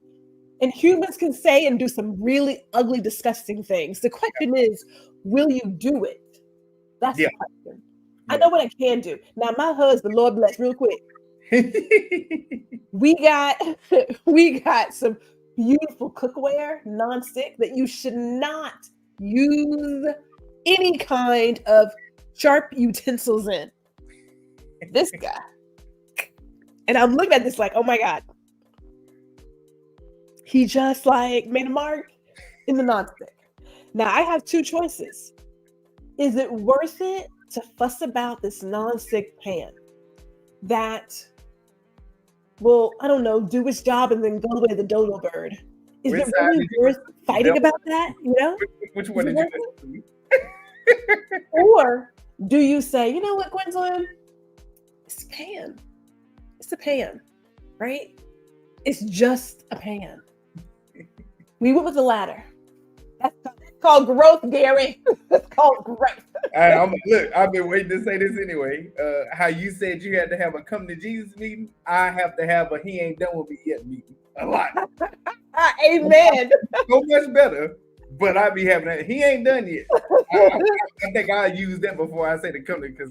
[SPEAKER 1] And humans can say and do some really ugly, disgusting things. The question is, will you do it? That's the question. I know what I can do. Now, my husband, Lord bless, real quick. we got some beautiful cookware, non-stick, that you should not use any kind of sharp utensils in. This guy. And I'm looking at this like, oh my God. He just like made a mark in the non-stick. Now, I have two choices. Is it worth it to fuss about this non-stick pan that will, I don't know, do its job and then go away the dodo bird? Is it really worth fighting about that? You know?
[SPEAKER 2] Which one did you
[SPEAKER 1] Or do you say, you know what, Gwendolyn? It's a pan. It's a pan, right? It's just a pan. We went with the ladder. That's called growth, Gary. It's called growth.
[SPEAKER 2] Look, I've been waiting to say this anyway. How you said you had to have a come to Jesus meeting, I have to have a he ain't done with me yet meeting. A lot.
[SPEAKER 1] Amen.
[SPEAKER 2] So much better, but I be having that. He ain't done yet. I think I'll use that before I say the come to, because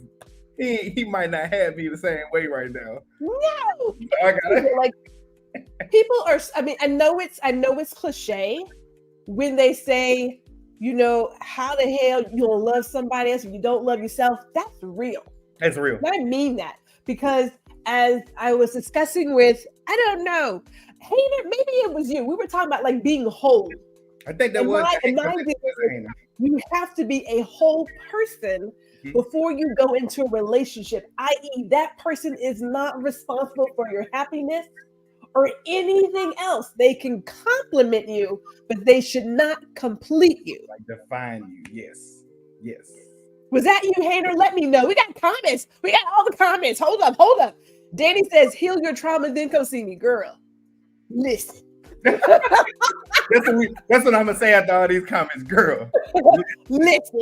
[SPEAKER 2] he might not have me the same way right now.
[SPEAKER 1] No.
[SPEAKER 2] I got it.
[SPEAKER 1] Like, people are, I mean, I know it's cliche when they say, you know, how the hell you gonna love somebody else if you don't love yourself? That's real.
[SPEAKER 2] That's real.
[SPEAKER 1] And I mean that, because as I was discussing with, I don't know, Hayner, maybe it was you. We were talking about like being whole.
[SPEAKER 2] I think that was.
[SPEAKER 1] You have to be a whole person before you go into a relationship, i.e., that person is not responsible for your happiness or anything else. They can compliment you, but they should not complete you.
[SPEAKER 2] Like define you. Yes. Yes.
[SPEAKER 1] Was that you, Hayner? Let me know. We got comments. We got all the comments. Hold up. Danny says, heal your trauma, then come see me. Girl, listen.
[SPEAKER 2] That's what I'm going to say after all these comments. Girl,
[SPEAKER 1] listen.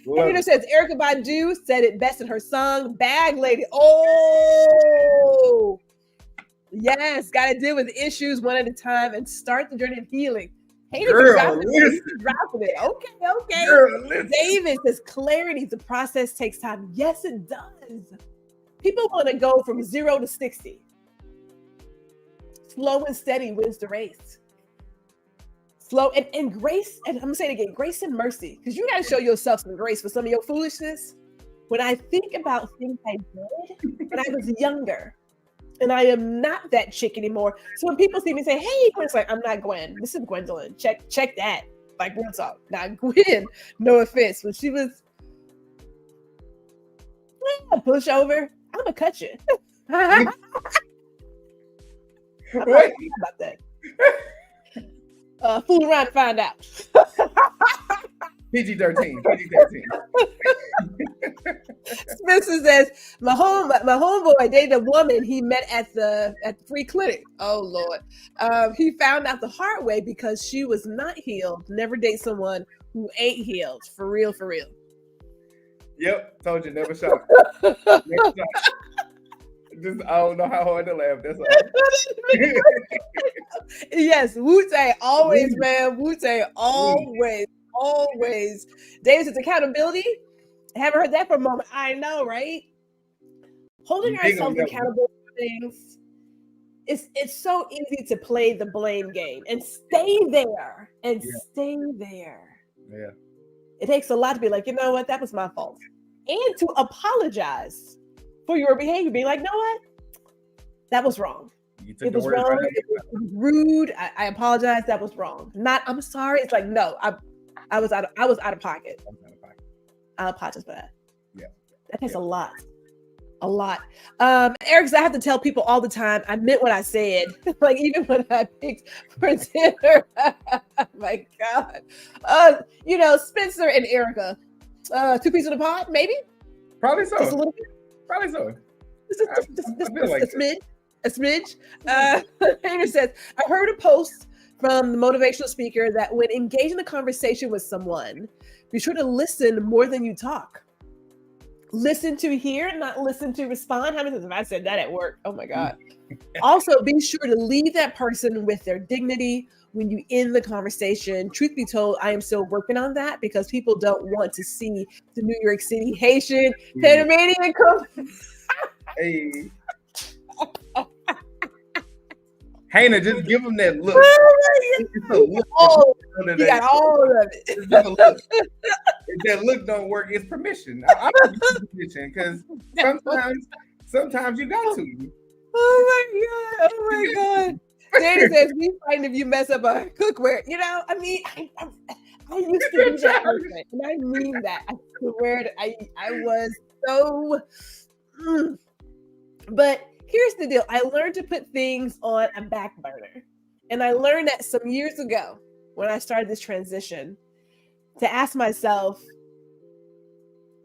[SPEAKER 1] Hayner says, Erykah Badu said it best in her song, Bag Lady. Oh, yes. Got to deal with issues one at a time and start the journey of healing. Hayner dropping it. Okay. Girl, David says, clarity, the process takes time. Yes, it does. People want to go from 0 to 60. Slow and steady wins the race. Slow and grace, and I'm gonna say it again, grace and mercy, because you gotta show yourself some grace for some of your foolishness. When I think about things I did when I was younger, and I am not that chick anymore. So when people see me say, hey, Gwen's like, I'm not Gwen. This is Gwendolyn. Check that. Like, real talk. Now, Gwen, no offense, when she was push over, I'm gonna cut you. I'm not about that. Fool around and find out.
[SPEAKER 2] PG-13.
[SPEAKER 1] Spencer says, my homeboy dated a woman he met at the free clinic. Oh Lord. He found out the hard way because she was not healed. Never date someone who ain't healed. For real.
[SPEAKER 2] Yep, told you, never shot. Just, I don't know how hard to laugh. That's all.
[SPEAKER 1] Yes, Wu-Tang always, man. Wu-Tang always. David says accountability. I haven't heard that for a moment. I know, right? Holding ourselves accountable for things. It's so easy to play the blame game and stay there stay there.
[SPEAKER 2] Yeah.
[SPEAKER 1] It takes a lot to be like, you know what? That was my fault. And to apologize for your behavior, being like, no what? That was wrong. It was wrong. It was rude. I apologize. That was wrong. Not, I'm sorry. It's like, no, I was out of pocket. I'll apologize for that.
[SPEAKER 2] Yeah.
[SPEAKER 1] That takes a lot. Eric, I have to tell people all the time, I meant what I said. Like, even when I picked for dinner. My God. Spencer and Erica. 2 peas in a pod, maybe?
[SPEAKER 2] Probably so.
[SPEAKER 1] Just a little bit.
[SPEAKER 2] Probably so.
[SPEAKER 1] A smidge. Hayner says, I heard a post from the motivational speaker that when engaging a conversation with someone, be sure to listen more than you talk. Listen to hear, not listen to respond. How many times have I said that at work? Oh my God. Also, be sure to leave that person with their dignity when you end the conversation. Truth be told, I am still working on that because people don't want to see the New York City Haitian Panamanian come.
[SPEAKER 2] Hey. Hayner, just give him that look.
[SPEAKER 1] You got all of it.
[SPEAKER 2] If that look don't work, it's permission. I'm gonna give you permission because sometimes you got to.
[SPEAKER 1] Oh my God. Danny says, we fighting if you mess up a cookware. I mean, I used to be that person, and I mean that. I swear that I was so. But here's the deal. I learned to put things on a back burner. And I learned that some years ago when I started this transition to ask myself,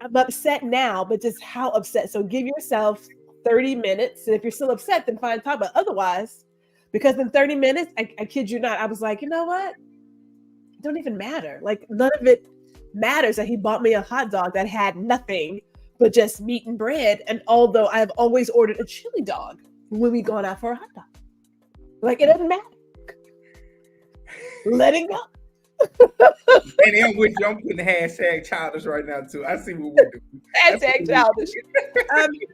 [SPEAKER 1] I'm upset now, but just how upset. So give yourself 30 minutes. And if you're still upset, then fine, talk about otherwise. Because in 30 minutes, I kid you not, I was like, you know what? It don't even matter. Like none of it matters that he bought me a hot dog that had nothing but just meat and bread. And although I've always ordered a chili dog when we gone out for a hot dog. Like it doesn't matter. Let it go.
[SPEAKER 2] And I'm with you. I'm putting hashtag childish right now too. I see what we're doing.
[SPEAKER 1] Hashtag childish.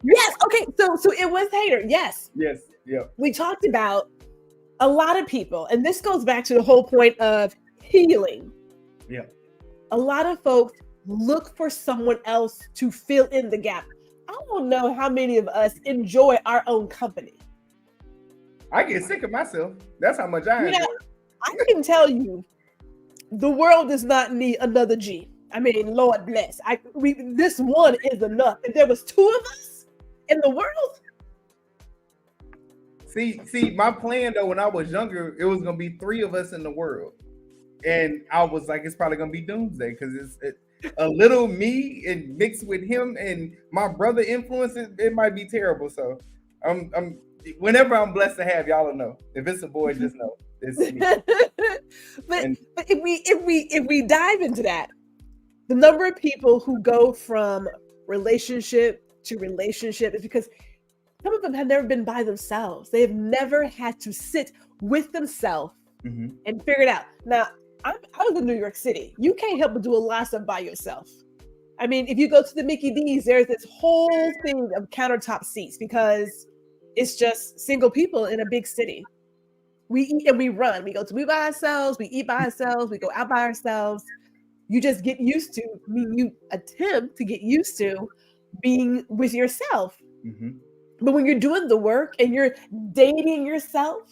[SPEAKER 1] Yes. Okay. So it was hater. Yes.
[SPEAKER 2] Yes. Yeah.
[SPEAKER 1] We talked about a lot of people, and this goes back to the whole point of healing.
[SPEAKER 2] Yeah.
[SPEAKER 1] A lot of folks look for someone else to fill in the gap. I don't know how many of us enjoy our own company.
[SPEAKER 2] I get sick of myself. That's how much I enjoy it.
[SPEAKER 1] I can tell you, the world does not need another G. I mean, Lord bless. This one is enough. If there was two of us in the world.
[SPEAKER 2] See, my plan though, when I was younger, it was gonna be three of us in the world, and I was like, it's probably gonna be doomsday because it's a little me and mixed with him and my brother influence. It might be terrible. So, I'm whenever I'm blessed to have y'all know. If it's a boy, just know it's me.
[SPEAKER 1] but if we dive into that, the number of people who go from relationship to relationship is because some of them have never been by themselves. They have never had to sit with themselves and figure it out. Now, I was in New York City. You can't help but do a lot of stuff by yourself. I mean, if you go to the Mickey D's, there's this whole thing of countertop seats because it's just single people in a big city. We eat and we run. We go to by ourselves. We eat by ourselves. We go out by ourselves. You just get used to, you attempt to get used to being with yourself. But when you're doing the work and you're dating yourself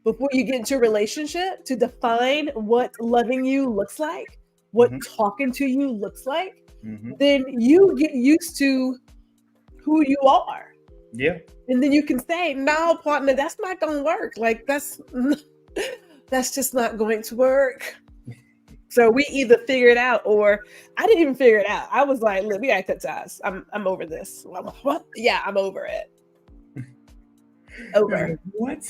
[SPEAKER 1] before you get into a relationship to define what loving you looks like, what talking to you looks like, then you get used to who you are.
[SPEAKER 2] Yeah.
[SPEAKER 1] And then you can say, no, partner, that's not going to work. Like that's just not going to work. So we either figure it out or I didn't even figure it out. I was like, look, we got to cut ties. I'm over this. What? Yeah, I'm over it. Over.
[SPEAKER 2] What?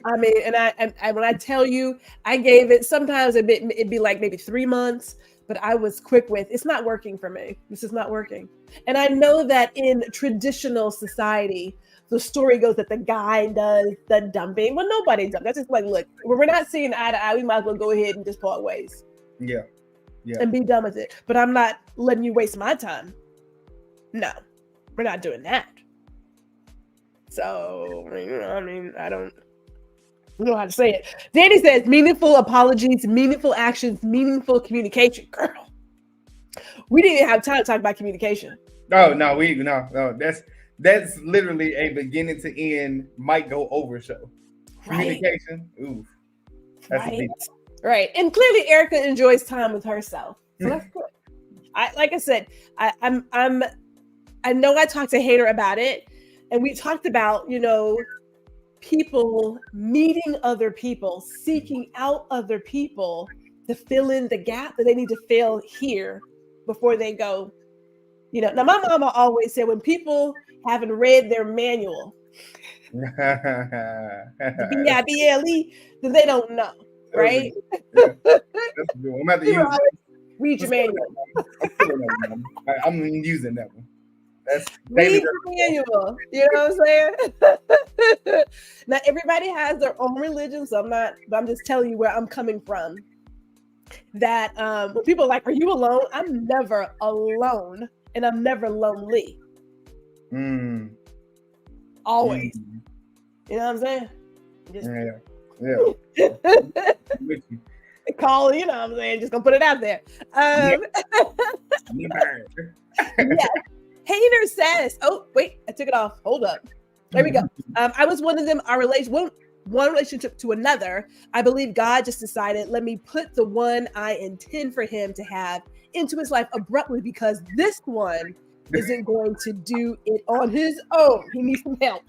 [SPEAKER 1] I mean, and I when I tell you, I gave it sometimes it'd be like maybe 3 months, but I was quick with it's not working for me. This is not working. And I know that in traditional society, the story goes that the guy does the dumping. Well, nobody does. That's just like, look, when we're not seeing eye to eye, we might as well go ahead and just part ways.
[SPEAKER 2] Yeah.
[SPEAKER 1] And be done with it. But I'm not letting you waste my time. No, we're not doing that. So, I mean, I don't know how to say it. Danny says, meaningful apologies, meaningful actions, meaningful communication. Girl, we didn't even have time to talk about communication.
[SPEAKER 2] No, that's literally a beginning to end, might go over show. Communication, oof. That's
[SPEAKER 1] right. Right. And clearly Erica enjoys time with herself. So that's good. Like I said, I know I talked to Hater about it. And we talked about, people meeting other people, seeking out other people to fill in the gap that they need to fill here before they go. Now my mama always said when people haven't read their manual, the BIBLE, then they don't know, right?
[SPEAKER 2] That's good. I'm about to use it.
[SPEAKER 1] Read your manual.
[SPEAKER 2] I'm using that one. That's
[SPEAKER 1] read your manual. You know what I'm saying? Now everybody has their own religion, so I'm just telling you where I'm coming from. That when people are like, are you alone? I'm never alone, and I'm never lonely. Always. You know what I'm saying? Call, you know what I'm saying? Just gonna put it out there. Yeah. Hater says, oh, wait, I took it off. Hold up. There we go. I was one of them, one relationship to another. I believe God just decided, let me put the one I intend for him to have into his life abruptly because this one isn't going to do it on his own. He needs some help.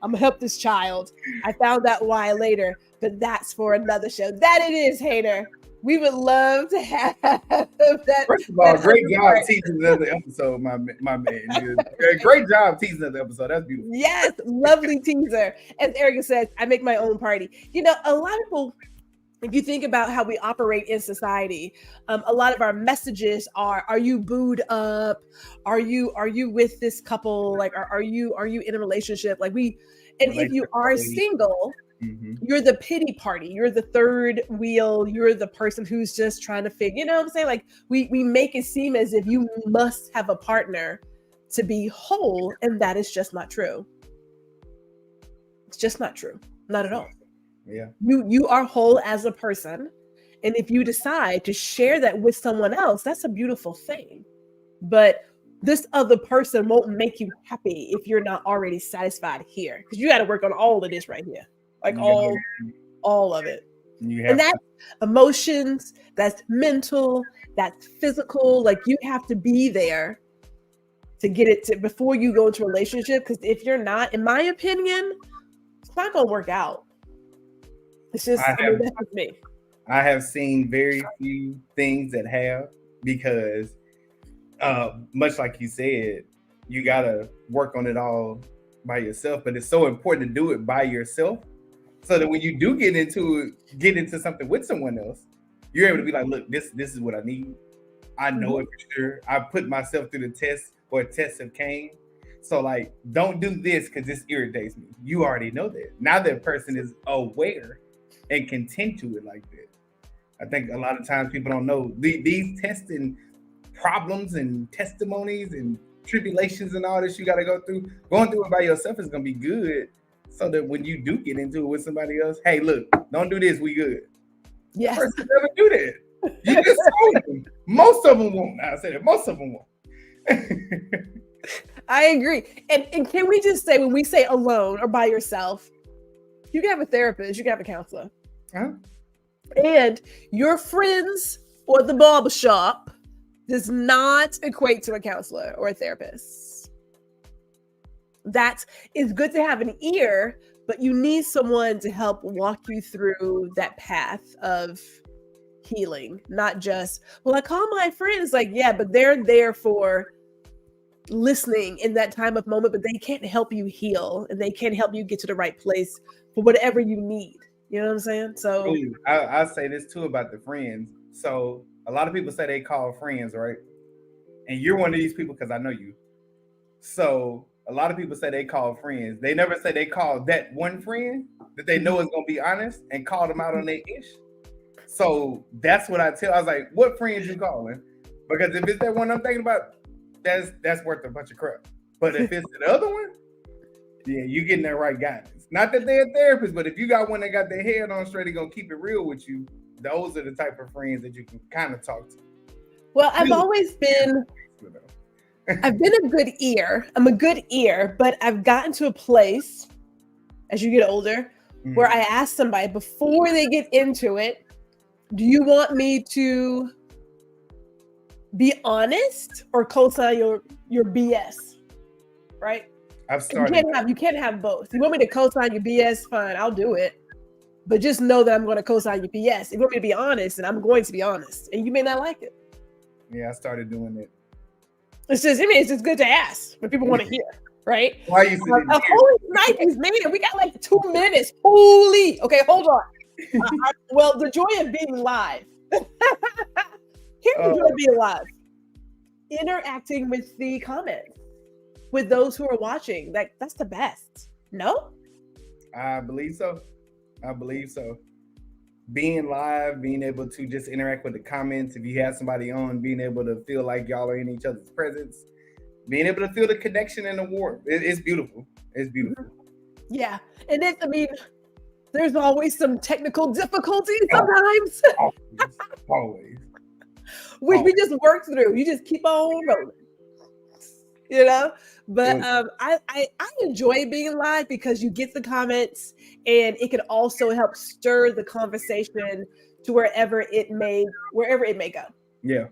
[SPEAKER 1] I'm gonna help this child. I found out why later, but that's for another show. That it is, Hater. We would love to have that.
[SPEAKER 2] First of all, great
[SPEAKER 1] other
[SPEAKER 2] job
[SPEAKER 1] part.
[SPEAKER 2] teasing another episode, my man. Great job teasing another episode. That's beautiful.
[SPEAKER 1] Yes, lovely teaser. As Erica says, I make my own party. You know, a lot of people, if you think about how we operate in society, a lot of our messages are you booed up? Are you with this couple? Like, are you in a relationship? Like and if you are single, you're the pity party. You're the third wheel. You're the person who's just trying to figure, you know what I'm saying? Like we make it seem as if you must have a partner to be whole, and that is just not true. It's just not true. Not at all.
[SPEAKER 2] Yeah.
[SPEAKER 1] You are whole as a person. And if you decide to share that with someone else, that's a beautiful thing. But this other person won't make you happy if you're not already satisfied here. Because you got to work on all of this right here. Like all of it. And that's emotions, that's mental, that's physical. Like you have to be there to get it to before you go into a relationship. Because if you're not, in my opinion, it's not gonna work out. It's just that's just me.
[SPEAKER 2] I have seen very few things that have, because much like you said, you gotta work on it all by yourself. But it's so important to do it by yourself, so that when you do get into something with someone else, you're able to be like, look, this is what I need. I know it for sure. I put myself through the test, or tests have came. So like, don't do this because this irritates me. You already know that. Now that person is aware and can tend to it like that. I think a lot of times people don't know these testing problems and testimonies and tribulations and all this you got to go through. Going through it by yourself is going to be good, so that when you do get into it with somebody else, hey, look, don't do this, we good.
[SPEAKER 1] Yes.
[SPEAKER 2] The person never do that. You just told them. Most of them won't. I said it. Most of them won't.
[SPEAKER 1] I agree. And can we just say, when we say alone or by yourself, you can have a therapist, you can have a counselor.
[SPEAKER 2] Huh?
[SPEAKER 1] And your friends or the barbershop does not equate to a counselor or a therapist. That is good to have an ear, but you need someone to help walk you through that path of healing. Not just, well, I call my friends. Like, yeah, but they're there for listening in that time of moment, but they can't help you heal, and they can't help you get to the right place for whatever you need. You know what I'm saying? So
[SPEAKER 2] I'll say this too about the friends. So a lot of people say they call friends, right? And you're one of these people, because I know you. So a lot of people say they call friends. They never say they call that one friend that they know is going to be honest and call them out on their ish. So that's what I tell. I was like, what friends you calling? Because if it's that one I'm thinking about, that's worth a bunch of crap. But if it's the other one, yeah, you getting that right guidance. Not that they're therapists, but if you got one that got their head on straight, they're gonna keep it real with you. Those are the type of friends that you can kind of talk to.
[SPEAKER 1] Well, I've always been a good ear. I'm a good ear, but I've gotten to a place as you get older where I ask somebody before they get into it, do you want me to be honest or co-sign your BS? Right?
[SPEAKER 2] I've started.
[SPEAKER 1] You can't have both. You want me to co-sign your BS? Fine, I'll do it. But just know that I'm going to co-sign your BS. If you want me to be honest, and I'm going to be honest, and you may not like it.
[SPEAKER 2] Yeah, I started doing it.
[SPEAKER 1] It's just good to ask when people want to hear, right?
[SPEAKER 2] Why you
[SPEAKER 1] holy Nikes, man, we got like 2 minutes. Holy, okay, hold on. Well, the joy of being live. Here's the joy of being live. Interacting with the comments, with those who are watching. That's the best. No?
[SPEAKER 2] I believe so. Being live, being able to just interact with the comments. If you have somebody on, being able to feel like y'all are in each other's presence, being able to feel the connection and the warmth. It's beautiful. It's beautiful.
[SPEAKER 1] Yeah. And there's always some technical difficulties sometimes.
[SPEAKER 2] Always.
[SPEAKER 1] Which we just work through. You just keep on rolling. You know? But I enjoy being live because you get the comments, and it can also help stir the conversation to wherever it may go.
[SPEAKER 2] Yeah.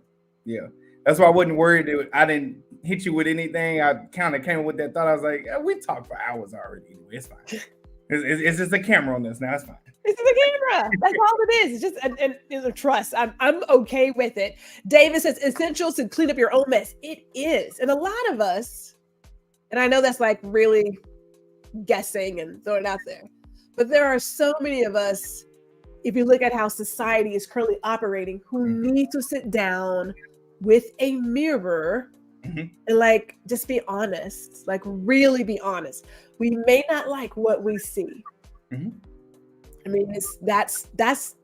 [SPEAKER 2] That's why I wasn't worried I didn't hit you with anything. I kind of came with that thought. I was like, we talked for hours already. It's fine. It's just a camera on this now. It's fine.
[SPEAKER 1] This is a camera. That's all it is. It's just and it's a trust. I'm okay with it. David says essential to clean up your own mess. It is, and a lot of us, and I know that's like really guessing and throwing it out there, but there are so many of us. If you look at how society is currently operating, who need to sit down with a mirror and like just be honest, like really be honest. We may not like what we see. I mean, that's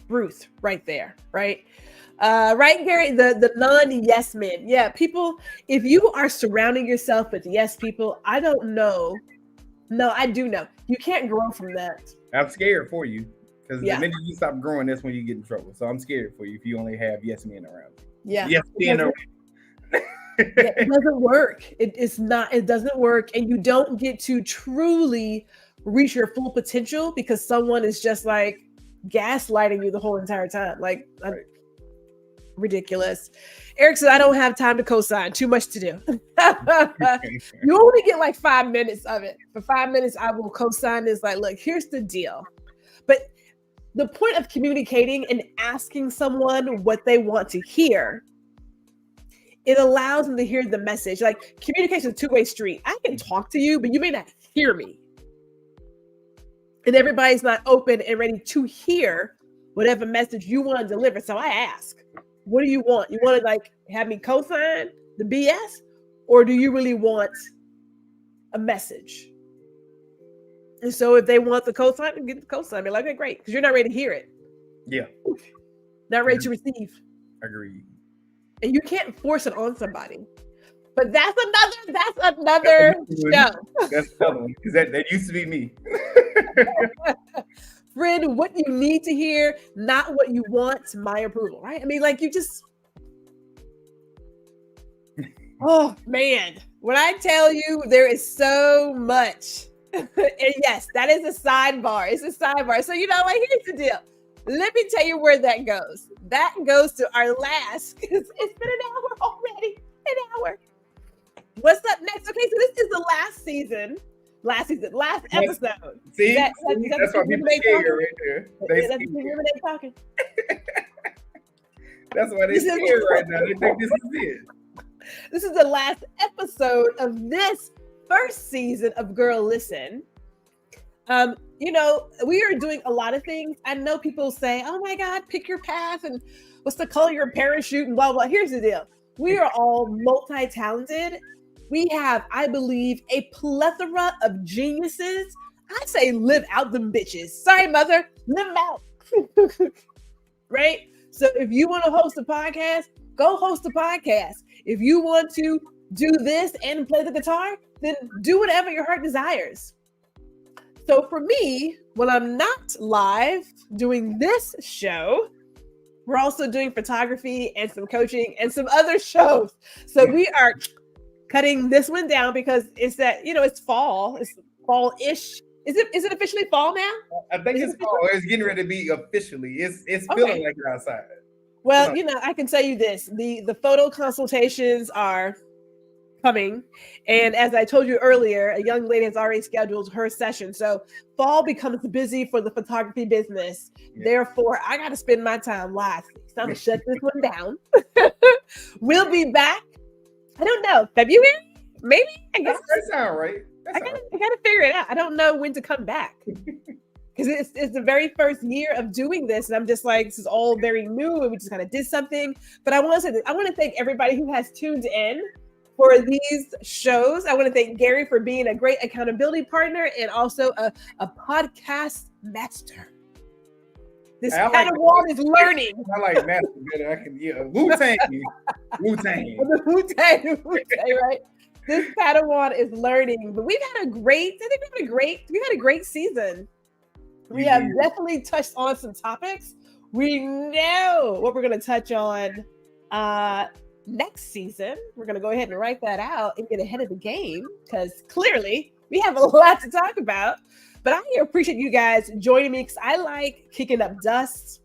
[SPEAKER 1] Ruth right there, right? Right, Gary, the non-yes men. Yeah, people, if you are surrounding yourself with yes people, I don't know. No, I do know. You can't grow from that.
[SPEAKER 2] I'm scared for you. Because the minute you stop growing, that's when you get in trouble. So I'm scared for you if you only have yes men around you.
[SPEAKER 1] Yeah.
[SPEAKER 2] Yes men around.
[SPEAKER 1] It doesn't work. It doesn't work. And you don't get to truly reach your full potential because someone is just like gaslighting you the whole entire time. Like, ridiculous. Eric says, I don't have time to co-sign. Too much to do. You only get like 5 minutes of it. For 5 minutes, I will co-sign this. Like, look, here's the deal. But the point of communicating and asking someone what they want to hear, it allows them to hear the message. Like, communication is a two-way street. I can talk to you, but you may not hear me. And everybody's not open and ready to hear whatever message you want to deliver. So I ask, what do you want? You want to like have me co-sign the BS? Or do you really want a message? And so if they want the co-sign, then get the co-sign. Be like, okay, great. Because you're not ready to hear it.
[SPEAKER 2] Yeah.
[SPEAKER 1] Not ready to receive.
[SPEAKER 2] Agreed.
[SPEAKER 1] And you can't force it on somebody. But that's another show.
[SPEAKER 2] That's another one. Because that used to be me.
[SPEAKER 1] Friend, what you need to hear, not what you want, my approval, right? I mean, like you just, oh man, when I tell you there is so much, and yes, that is a sidebar. It's a sidebar. So, you know what? Here's the deal. Let me tell you where that goes. That goes to our last, because it's been an hour already. An hour. What's up next? Okay, so this is the last episode.
[SPEAKER 2] See, that's why people scared right there.
[SPEAKER 1] They talking.
[SPEAKER 2] That's why they scared right now. They think this is it.
[SPEAKER 1] This is the last episode of this first season of Guuuuurl Listen. You know, we are doing a lot of things. I know people say, oh my God, pick your path and what's the color of your parachute and blah, blah. Here's the deal. We are all multi-talented. We have, I believe, a plethora of geniuses. I say live out them bitches. Sorry, mother, live them out. Right? So if you want to host a podcast, go host a podcast. If you want to do this and play the guitar, then do whatever your heart desires. So for me, when I'm not live doing this show, we're also doing photography and some coaching and some other shows. So we are cutting this one down because it's that, you know, it's fall. It's fall-ish. Is it officially fall now?
[SPEAKER 2] I think it's fall. It's getting ready to be officially. It's feeling like you're outside.
[SPEAKER 1] Well, you know, I can tell you this. The photo consultations are coming. And as I told you earlier, a young lady has already scheduled her session. So fall becomes busy for the photography business. Yeah. Therefore, I got to spend my time live. So I'm going to shut this one down. We'll be back. I don't know. February? Maybe? I guess.
[SPEAKER 2] That sounds right.
[SPEAKER 1] I gotta figure it out. I don't know when to come back. Because it's the very first year of doing this. And I'm just like, this is all very new. And we just kind of did something. But I want to thank everybody who has tuned in for these shows. I want to thank Gary for being a great accountability partner and also a podcast master. This Padawan is learning.
[SPEAKER 2] I like master better. I can, Wu-Tang. Wu-Tang,
[SPEAKER 1] right? This Padawan is learning. But we've had a great season. We have definitely touched on some topics. We know what we're going to touch on next season. We're going to go ahead and write that out and get ahead of the game because clearly we have a lot to talk about. But I appreciate you guys joining me because I like kicking up dust,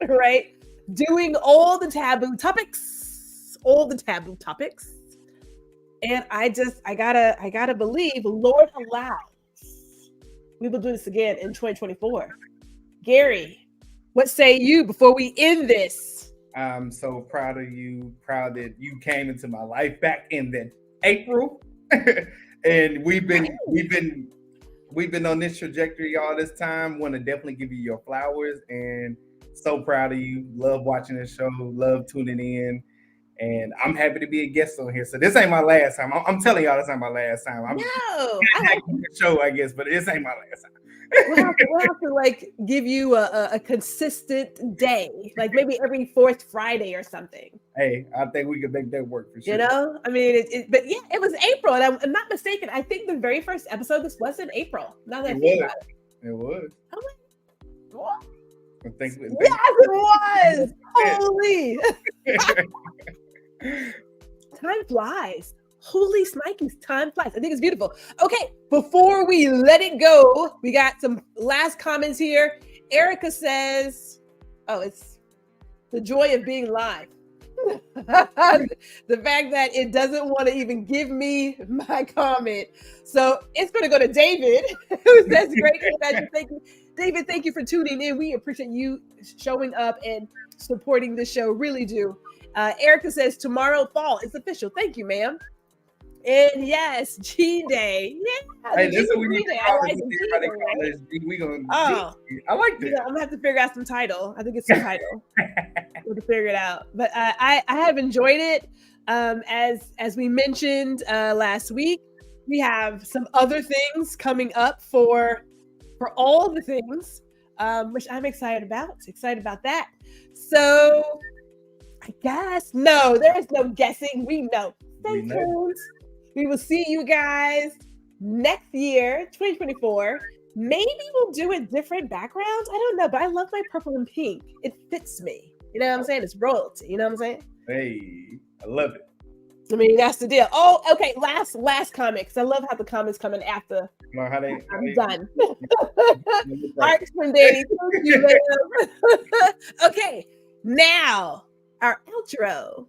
[SPEAKER 1] right? Doing all the taboo topics. And I gotta believe, Lord allows we will do this again in 2024. Gary, what say you before we end this?
[SPEAKER 2] I'm so proud of you. Proud that you came into my life back in that April, and we've been on this trajectory all this time. Want to definitely give you your flowers, and so proud of you. Love watching the show. Love tuning in. And I'm happy to be a guest on here. So this ain't my last time. I'm telling y'all, this ain't my last time. I'm
[SPEAKER 1] No, I like
[SPEAKER 2] the show, I guess, but this ain't my last time.
[SPEAKER 1] we'll have to like give you a consistent day, like maybe every fourth Friday or something.
[SPEAKER 2] Hey, I think we could make that work for sure.
[SPEAKER 1] You know, I mean, but yeah, it was April, and I'm not mistaken. I think the very first episode this was in April. Now that I think about it,
[SPEAKER 2] it was.
[SPEAKER 1] I'm like, what?
[SPEAKER 2] Yes,
[SPEAKER 1] it was. Holy. Time flies. Holy snikes, time flies. I think it's beautiful. Okay, before we let it go, we got some last comments here. Erica says, oh, it's the joy of being live. The fact that it doesn't want to even give me my comment. So it's going to go to David, who says, great. Thank you. David, thank you for tuning in. We appreciate you showing up and supporting the show. Really do. Erica says, tomorrow fall. It's official. Thank you, ma'am. And yes, G-Day. Yeah.
[SPEAKER 2] Hey, this is what we need to call it. I like that.
[SPEAKER 1] I'm going to have to figure out some title. I think it's some title. We'll have to figure it out. But I have enjoyed it. As we mentioned last week, we have some other things coming up for all the things, which I'm excited about. Excited about that. So I guess, no, there is no guessing. We know. Stay tuned. We will see you guys next year, 2024. Maybe we'll do a different background. I don't know, but I love my purple and pink. It fits me. You know what I'm saying? It's royalty. You know what I'm saying?
[SPEAKER 2] Hey, I love it.
[SPEAKER 1] I mean, that's the deal. Oh, okay. Last comment, because I love how the comments come in after I'm done. Arcs from Danny. Thank you, okay, now our outro.